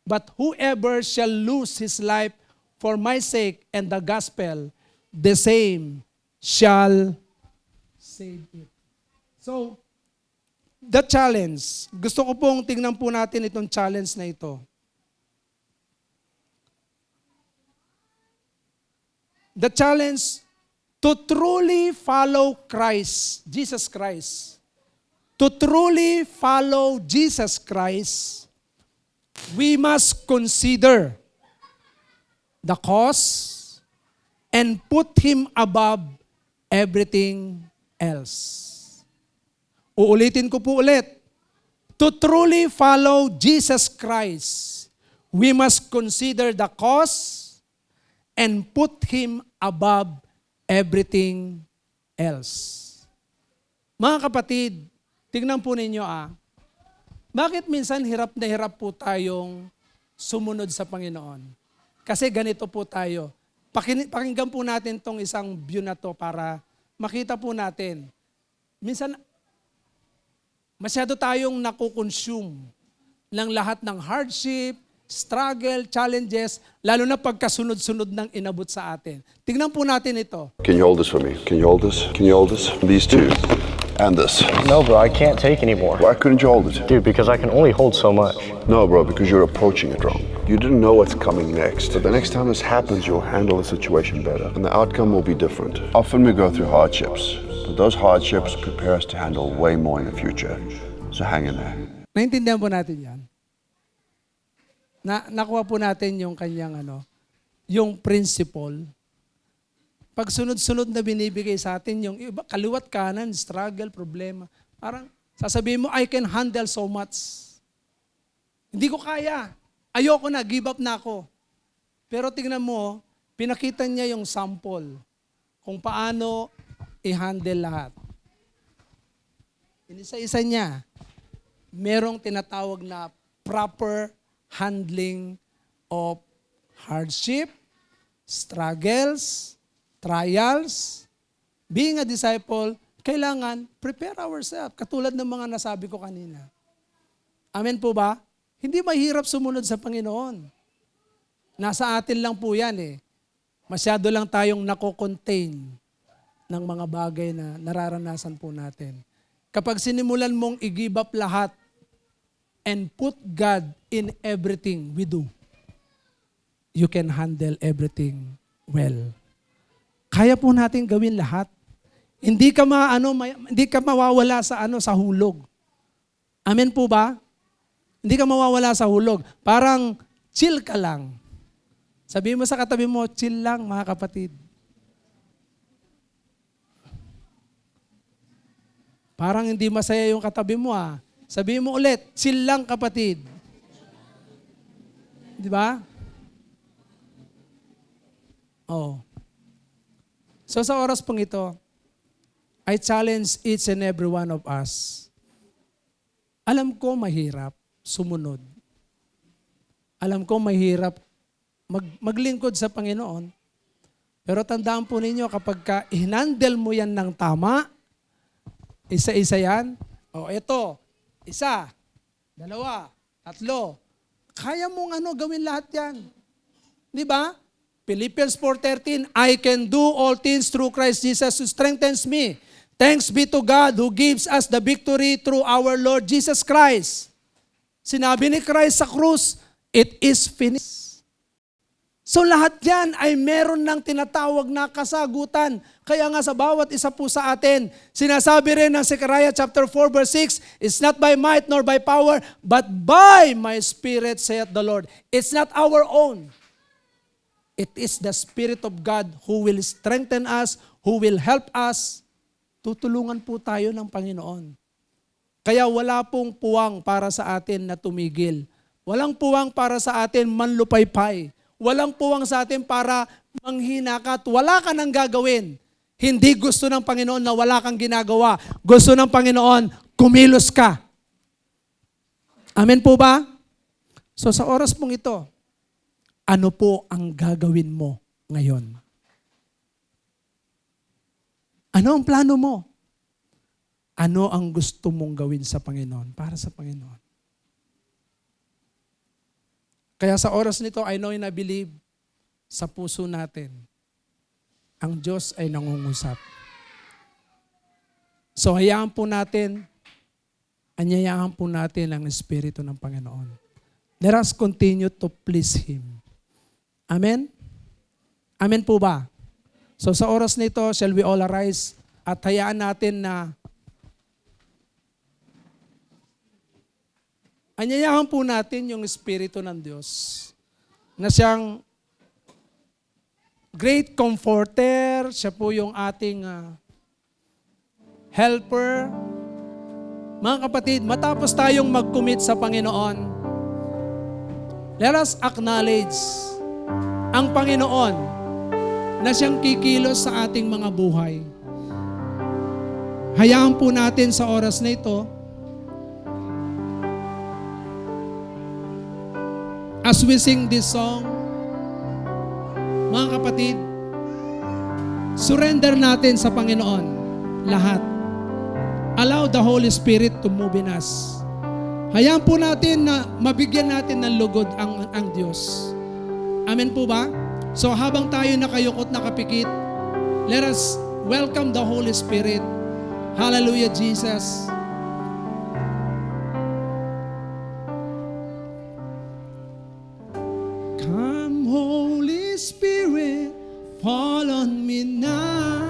but whoever shall lose his life for my sake and the gospel, the same shall save it. So, the challenge, gusto ko pong tingnan po natin itong challenge na ito. The challenge to truly follow Christ, Jesus Christ. To truly follow Jesus Christ, we must consider the cause and put Him above everything else. Uulitin ko po ulit. To truly follow Jesus Christ, we must consider the cause and put Him above everything else. Mga kapatid, tingnan po ninyo bakit minsan hirap na hirap po tayong sumunod sa Panginoon? Kasi ganito po tayo. Pakinggan po natin tong isang view na to para makita po natin. Minsan, masyado tayong nakukonsume ng lahat ng hardship, struggle, challenges, lalo na pagkasunod-sunod ng inabot sa atin. Tingnan po natin ito. Can you hold this for me? Can you hold this? Can you hold this? These two. And this. No, bro, I can't take anymore. Why couldn't you hold it? Dude, because I can only hold so much. No, bro, because you're approaching it wrong. You didn't know what's coming next. But the next time this happens, you'll handle the situation better. And the outcome will be different. Often we go through hardships. But those hardships prepare us to handle way more in the future. So hang in there. Naintindihan po natin yan. Nakuha po natin yung kanyang yung principle. Pag sunod-sunod na binibigay sa atin, yung iba, kaliwat kanan, struggle, problema. Parang sasabihin mo, I can handle so much. Hindi ko kaya. Ayoko na, give up na ako. Pero tingnan mo, pinakita niya yung sample kung paano i-handle lahat. Inisa-isa niya, merong tinatawag na proper handling of hardship, struggles, trials. Being a disciple, kailangan prepare ourselves. Katulad ng mga nasabi ko kanina. Amen po ba? Hindi mahirap sumunod sa Panginoon. Nasa atin lang po yan eh. Masyado lang tayong nako-contain ng mga bagay na nararanasan po natin. Kapag sinimulan mong i-give up lahat and put God in everything we do, you can handle everything well. Kaya po natin gawin lahat. Hindi ka hindi ka mawawala sa hulog. Amen po ba? Hindi ka mawawala sa hulog. Parang chill ka lang. Sabihin mo sa katabi mo, chill lang mga kapatid. Parang hindi masaya yung katabi mo ah. Sabihin mo ulit, chill lang kapatid. Di ba? Oh. So sa oras pong ito, I challenge each and every one of us. Alam ko mahirap sumunod. Alam ko mahirap maglingkod sa Panginoon. Pero tandaan po ninyo, kapag hinandle mo yan ng tama, isa-isa yan. O ito, isa, dalawa, tatlo. Kaya mong gawin lahat yan. Di ba? Philippians 4:13, I can do all things through Christ Jesus who strengthens me. Thanks be to God who gives us the victory through our Lord Jesus Christ. Sinabi ni Christ sa krus, it is finished. So lahat yan ay meron ng tinatawag na kasagutan. Kaya nga sa bawat isa po sa atin, sinasabi rin ng Zechariah chapter 4 verse 6, it's not by might nor by power, but by my Spirit saith the Lord. It's not our own. It is the Spirit of God who will strengthen us, who will help us. Tutulungan po tayo ng Panginoon. Kaya wala pong puwang para sa atin na tumigil. Walang puwang para sa atin manlupaypay. Walang puwang sa atin para manghina ka at wala ka nang gagawin. Hindi gusto ng Panginoon na wala kang ginagawa. Gusto ng Panginoon, kumilos ka. Amen po ba? So sa oras pong ito, ano po ang gagawin mo ngayon? Ano ang plano mo? Ano ang gusto mong gawin sa Panginoon, para sa Panginoon? Kaya sa oras nito, I know and I believe sa puso natin, ang Diyos ay nangungusap. So hayaan po natin, anyayaan po natin ang Espiritu ng Panginoon. Let us continue to please Him. Amen? Amen po ba? So sa oras nito, shall we all arise at hayaan natin na anyayahan po natin yung Espiritu ng Diyos na siyang great comforter, siya po yung ating helper. Mga kapatid, matapos tayong mag-commit sa Panginoon, let us acknowledge ang Panginoon na siyang kikilos sa ating mga buhay. Hayaan po natin sa oras na ito, as we sing this song, mga kapatid, surrender natin sa Panginoon lahat. Allow the Holy Spirit to move in us. Hayaan po natin na mabigyan natin ng lugod ang Diyos. Amen po ba? So habang tayo nakayukot nakapikit, let us welcome the Holy Spirit. Hallelujah, Jesus. Come, Holy Spirit, fall on me now.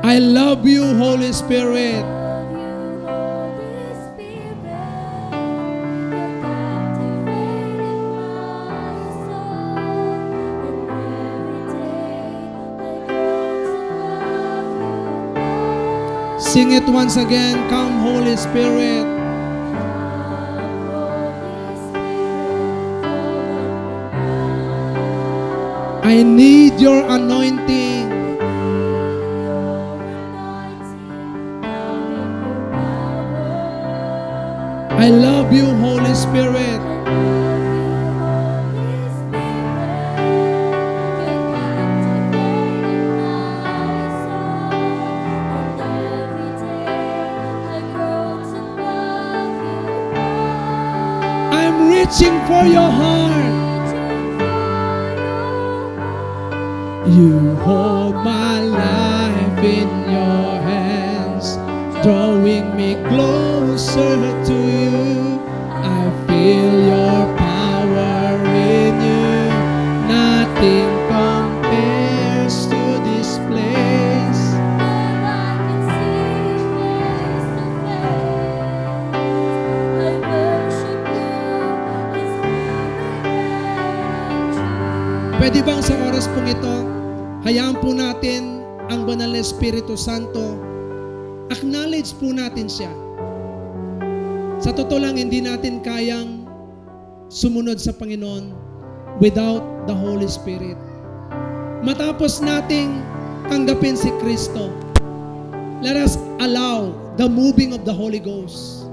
I love you, Holy Spirit. Sing it once again. Come, Holy Spirit. I need your anointing. I love you, Holy Spirit. reaching for your heart. You hold my life in your hands, drawing me closer to you. I feel your power in you. Nothing compares to this place. Pwede bang sa oras pong ito, hayaan po natin ang banal na Espiritu Santo, acknowledge po natin siya. Sa totoo lang, hindi natin kayang sumunod sa Panginoon without the Holy Spirit. Matapos nating tanggapin si Kristo, let us allow the moving of the Holy Ghost.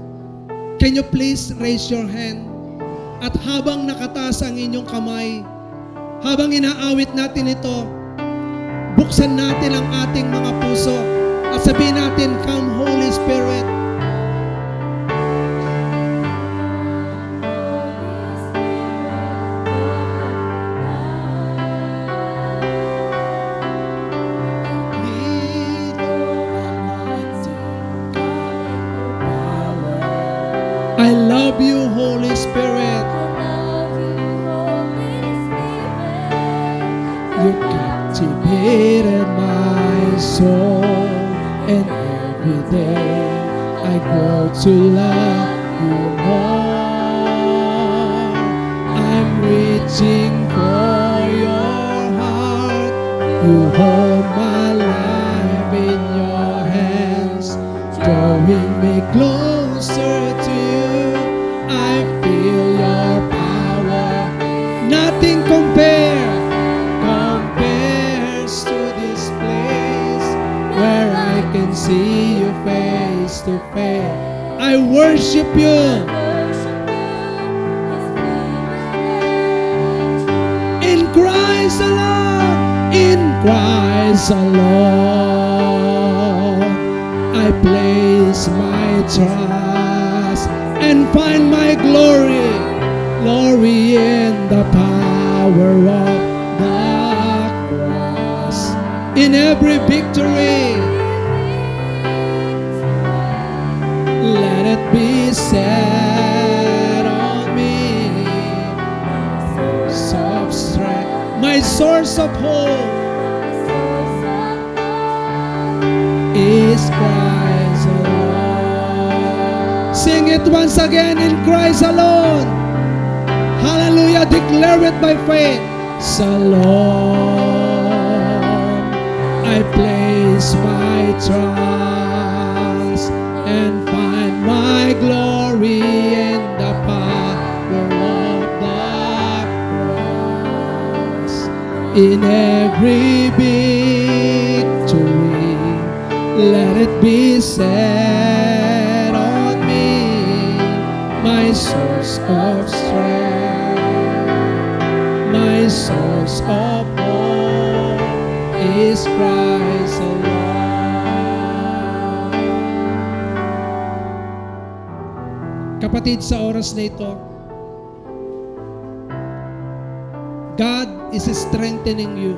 Can you please raise your hand? At habang nakataas ang inyong kamay, habang inaawit natin ito, buksan natin ang ating mga puso at sabihin natin, "Come, Holy Spirit." I love you, Holy Spirit. You captivated my soul, and every day I grow to love you more. I'm reaching for your heart. You hold my life in your hands, drawing me closer to you. I feel your power. Nothing compares to this place where I can see you face to face. I worship you. In Christ alone, in Christ alone, I place my trust and find my glory, glory in the power of in every victory. Let it be said on me, source of strength, my source of hope is Christ alone. Sing it once again, in Christ alone. Hallelujah, declare it by faith. Salome, I place my trust and find my glory in the power of the cross. In every victory, let it be said on me, my source of strength, my source of hope is Christ alone. Kapatid, sa oras na ito, God is strengthening you.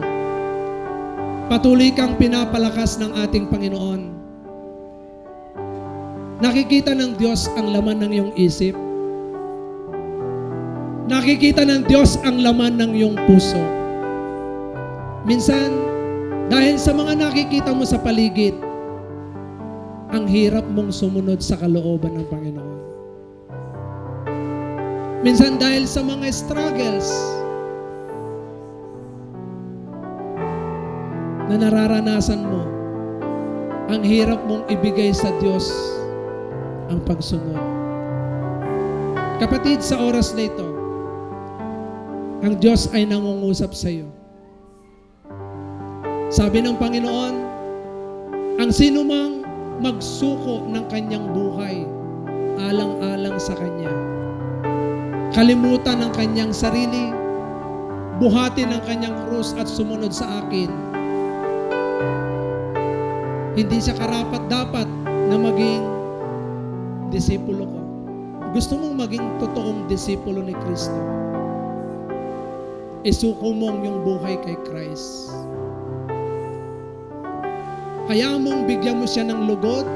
Patuloy kang pinapalakas ng ating Panginoon. Nakikita ng Diyos ang laman ng iyong isip. Nakikita ng Diyos ang laman ng iyong puso. Minsan, dahil sa mga nakikita mo sa paligid, ang hirap mong sumunod sa kalooban ng Panginoon. Minsan dahil sa mga struggles na nararanasan mo, ang hirap mong ibigay sa Diyos ang pagsunod. Kapatid, sa oras na ito, ang Diyos ay nangungusap sa iyo. Sabi ng Panginoon, ang sinumang magsuko ng kanyang buhay, alang-alang sa Kanya, kalimutan ang kanyang sarili, buhatin ang kanyang krus at sumunod sa akin, hindi siya karapat-dapat na maging disipulo ko. gusto mong maging totoong disipulo ni Kristo, isuko mong yung buhay kay Christ. Hayaan mong bigyan mo siya ng lugod.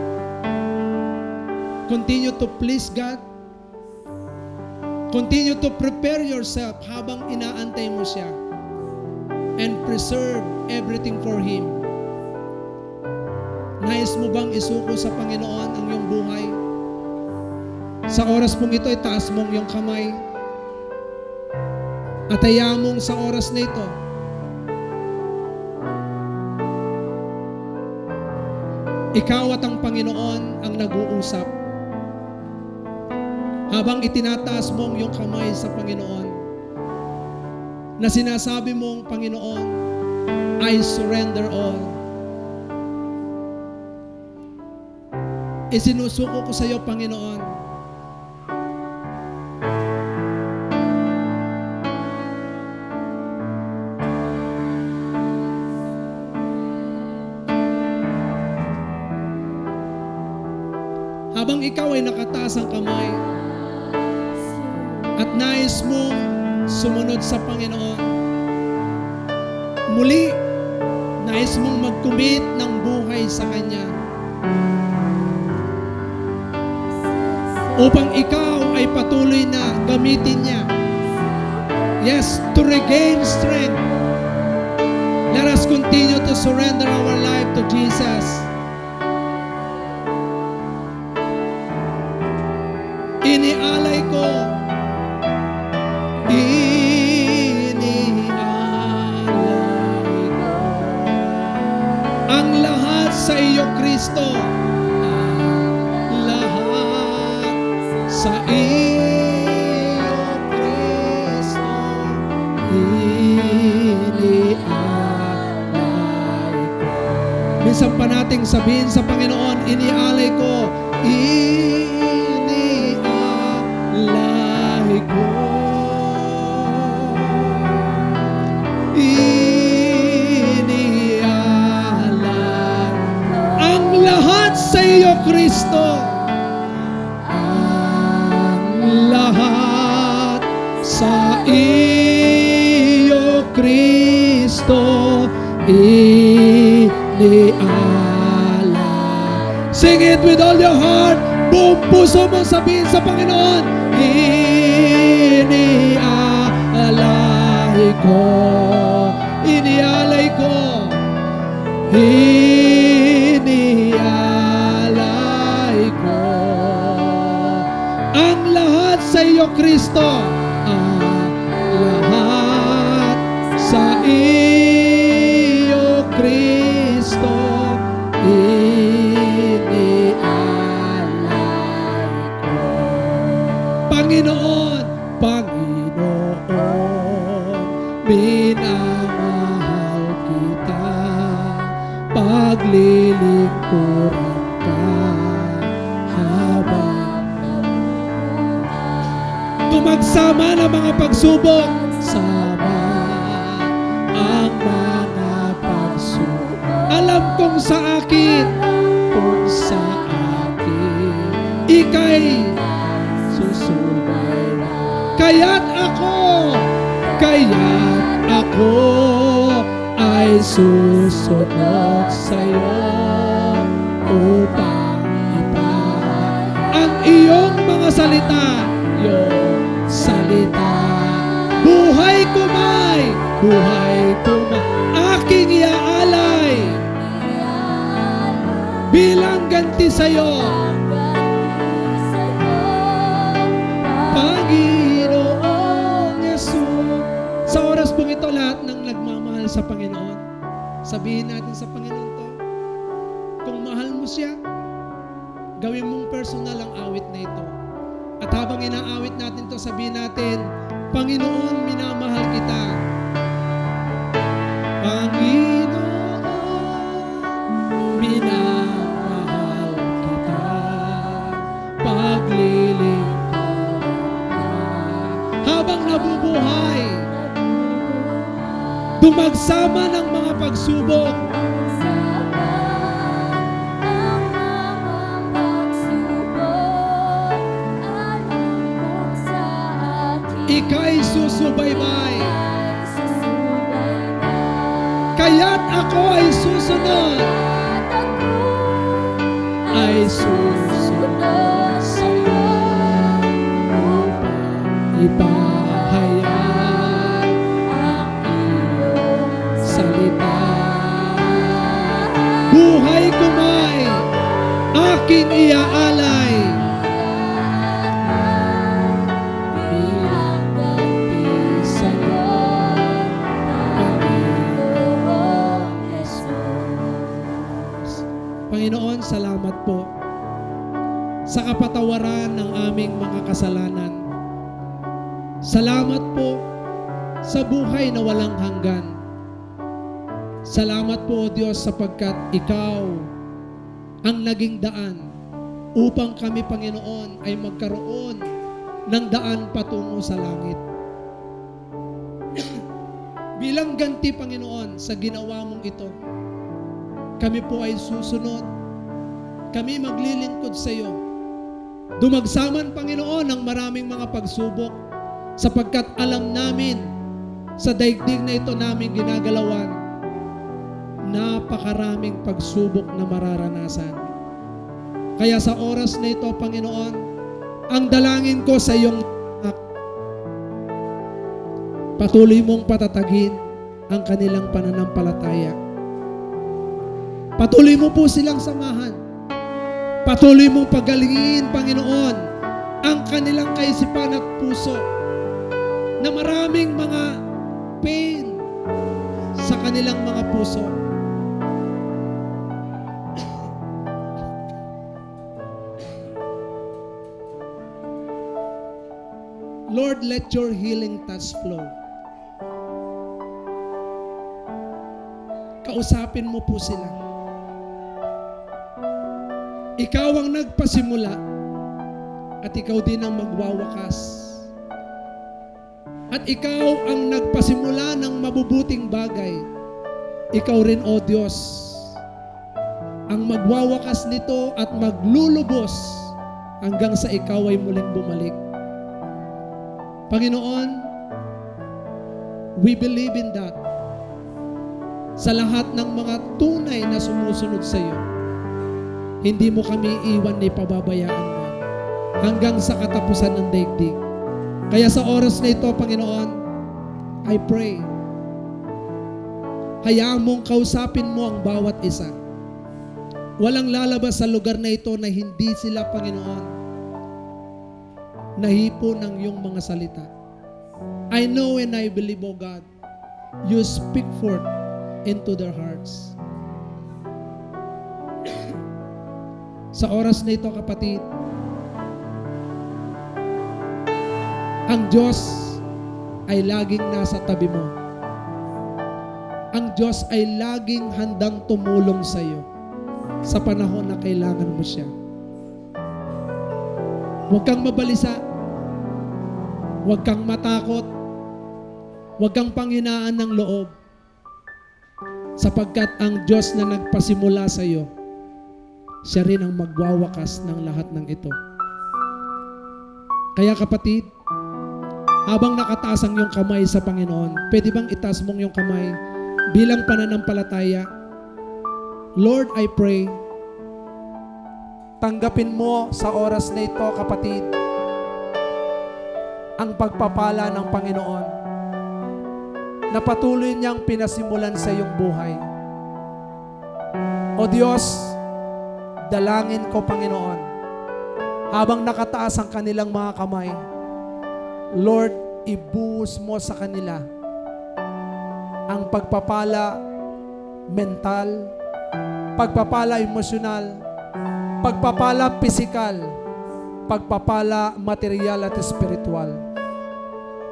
Continue to please God. Continue to prepare yourself habang inaantay mo siya. And preserve everything for Him. Nais mo bang isuko sa Panginoon ang iyong buhay? Sa oras pong ito, itaas mong iyong kamay. At hayaan mong sa oras na ito, ikaw at ang Panginoon ang nag-uusap. Habang itinataas mong iyong kamay sa Panginoon, na sinasabi mong, Panginoon, I surrender all. Isinusuko ko sa iyo, Panginoon. Habang ikaw ay nakataas ang kamay at nais mong sumunod sa Panginoon, muli, nais mong mag-commit ng buhay sa Kanya upang ikaw ay patuloy na gamitin niya. Yes, to regain strength. Let us continue to surrender our life to Jesus. Inialay ko, ang lahat sa iyo, Kristo. Ang lahat sa iyo, Kristo. Inialay ko. Minsan pa nating sabihin sa Panginoon, inialay ko, inialay ko. Sa iyo, Kristo, ang lahat sa iyo, Kristo, inialay. Sing it with all your heart. Buong puso mo sabihin sa Panginoon, inialay ko, inialay ko, ang lahat sa iyo, Kristo. Ang lahat sa iyo, Kristo. Inialay ko. Panginoon, Panginoon, minamahal kita. Paglilingkuran ka habang tumagsama ng mga pagsubok. Sama ang mga pagsubok. Alam kong sa akin, kung sa akin, ika'y susubay. Kaya't ako ay susunod sa'yo upang ang iyong mga salita, iyong salita. Buhay ko may, aking iaalay bilang ganti sa'yo, Panginoong Yesus. Sa oras pong ito, lahat ng nagmamahal sa Panginoon, sabihin natin sa Panginoon to, kung mahal mo siya, gawin mong personal ang awit na ito. At habang inaawit natin to, sabihin natin, Panginoon, minamahal kita. Panginoon, minamahal kita. Paglilingkuran ka. Habang nabubuhay, dumagsama ng mga pagsubok. ika'y susubaybay. Kaya't ako ay susunod. Ay susunod sa'yo upang ipahayag ang iyong salita. Buhay ko may aking iaalay bilang ganti sa'yo, Panginoong Jesus. Panginoon, salamat po sa kapatawaran ng aming mga kasalanan. Salamat po sa buhay na walang hanggan. Salamat po, O Diyos, sapagkat Ikaw ang naging daan upang kami, Panginoon, ay magkaroon ng daan patungo sa langit. Bilang ganti, Panginoon, sa ginawa mong ito, kami po ay susunod. Kami maglilingkod sa iyo. Dumagsaman, Panginoon, ng maraming mga pagsubok sapagkat alam namin sa daigdig na ito namin ginagalawan, napakaraming pagsubok na mararanasan. Kaya sa oras na ito, Panginoon, ang dalangin ko sa iyong anak, patuloy mong patatagin ang kanilang pananampalataya. Patuloy mo po silang samahan. Patuloy mong pagalingin, Panginoon, ang kanilang kaisipan at puso na maraming mga pain sa kanilang mga puso. Lord, let your healing touch flow. Kausapin mo po sila. Ikaw ang nagpasimula at ikaw din ang magwawakas. At ikaw ang nagpasimula ng mabubuting bagay. Ikaw rin, O Diyos, ang magwawakas nito at maglulubos hanggang sa ikaw ay muling bumalik. Panginoon, we believe in that. Sa lahat ng mga tunay na sumusunod sa iyo, hindi mo kami iwan ni pababayaan mo hanggang sa katapusan ng daigdig. Kaya sa oras na ito, Panginoon, I pray, hayaan mong kausapin mo ang bawat isa. Walang lalabas sa lugar na ito na hindi sila, Panginoon, nahipo ng iyong mga salita. I know and I believe, O God, you speak forth into their hearts. Sa oras na ito, kapatid, ang Diyos ay laging nasa tabi mo. Ang Diyos ay laging handang tumulong sa iyo sa panahon na kailangan mo siya. Huwag kang mabalisa. Huwag kang matakot. Huwag kang panghinaan ng loob. Sapagkat ang Diyos na nagpasimula sa iyo, siya rin ang magwawakas ng lahat ng ito. Kaya kapatid, habang nakataas ang iyong kamay sa Panginoon, pwede bang itaas mong iyong kamay bilang pananampalataya? Lord, I pray, tanggapin mo sa oras na ito, kapatid, ang pagpapala ng Panginoon na patuloy niyang pinasimulan sa iyong buhay. O Diyos, dalangin ko, Panginoon, habang nakataas ang kanilang mga kamay, Lord, ibuhos mo sa kanila ang pagpapala mental, pagpapala emosyonal, pagpapala pisikal, pagpapala material at spiritual.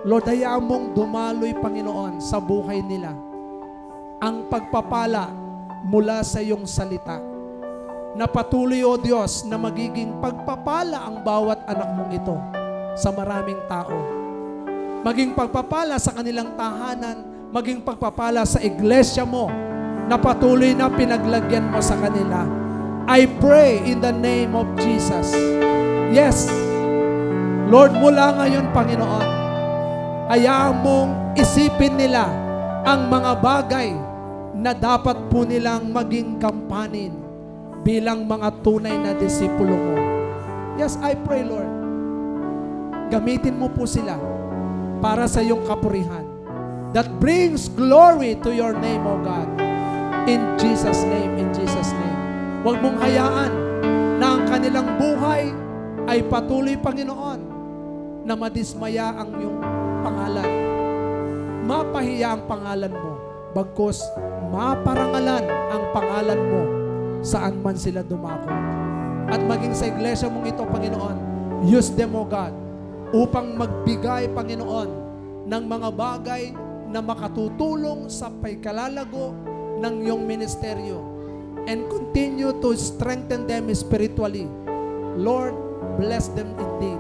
Lord, hayaan mong dumaloy, Panginoon, sa buhay nila ang pagpapala mula sa iyong salita, na patuloy, O Diyos, na magiging pagpapala ang bawat anak mong ito sa maraming tao. Maging pagpapala sa kanilang tahanan, maging pagpapala sa iglesia mo na patuloy na pinaglagyan mo sa kanila. I pray in the name of Jesus. Yes, Lord, mula ngayon, Panginoon, hayaan mong isipin nila ang mga bagay na dapat po nilang maging kampanin bilang mga tunay na disipulo mo. Yes, I pray, Lord. Gamitin mo po sila para sa iyong kapurihan that brings glory to your name, O God. In Jesus' name, in Jesus' name. Huwag mong hayaan na ang kanilang buhay ay patuloy, Panginoon, na madismaya ang iyong pangalan. Mapahiya ang pangalan mo, bagkus maparangalan ang pangalan mo saan man sila dumako. At maging sa iglesia mong ito, Panginoon, use them, O God, upang magbigay, Panginoon, ng mga bagay na makatutulong sa pagkalalago ng iyong ministeryo and continue to strengthen them spiritually. Lord, bless them indeed.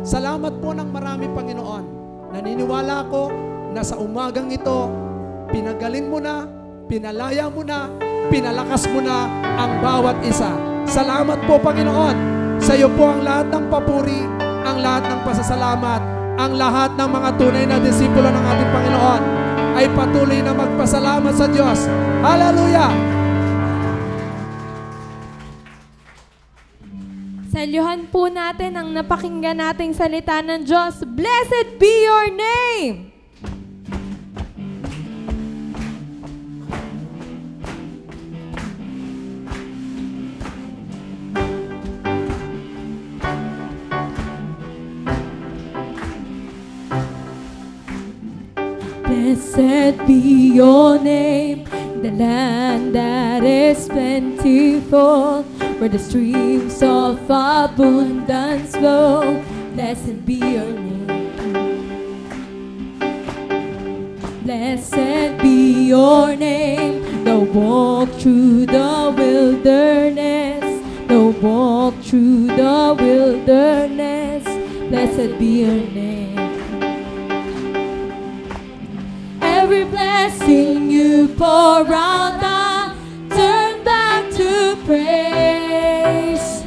Salamat po ng marami, Panginoon. Naniniwala ako na sa umagang ito, pinagaling mo na, pinalaya mo na, pinalakas mo na ang bawat isa. Salamat po, Panginoon. Sa iyo po ang lahat ng papuri, ang lahat ng pasasalamat, ang lahat ng mga tunay na disipulo ng ating Panginoon ay patuloy na magpasalamat sa Diyos. Hallelujah! Saluhan po natin ang napakinggan nating salita ng Diyos. Blessed be your name! Blessed be your name, the land that is plentiful, where the streams of abundance flow. Blessed be your name. Blessed be your name, the walk through the wilderness, the walk through the wilderness. Blessed be your name. Every blessing you pour out, I turn back to praise.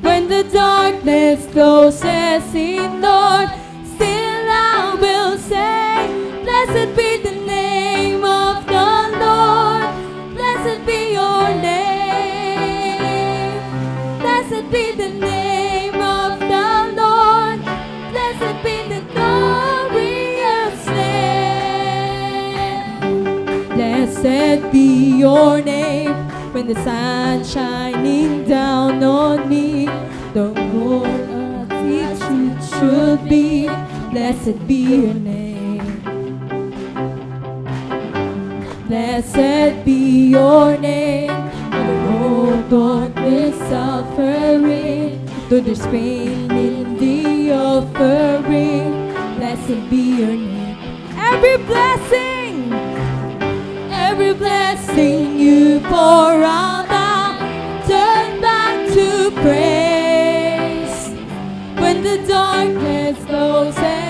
When the darkness closes in, Lord, still I will say, blessed be the name of the Lord. Blessed be your name. Blessed be the name of the Lord. Blessed be the glorious name. Blessed be your name. When the sun shining down on me, the whole earth its truth should be. Blessed be your name. Blessed be your name. When the whole darkness suffering, though there's pain in the offering, blessed be your name. Every blessing you pour out, I turn back to praise. When the darkness closes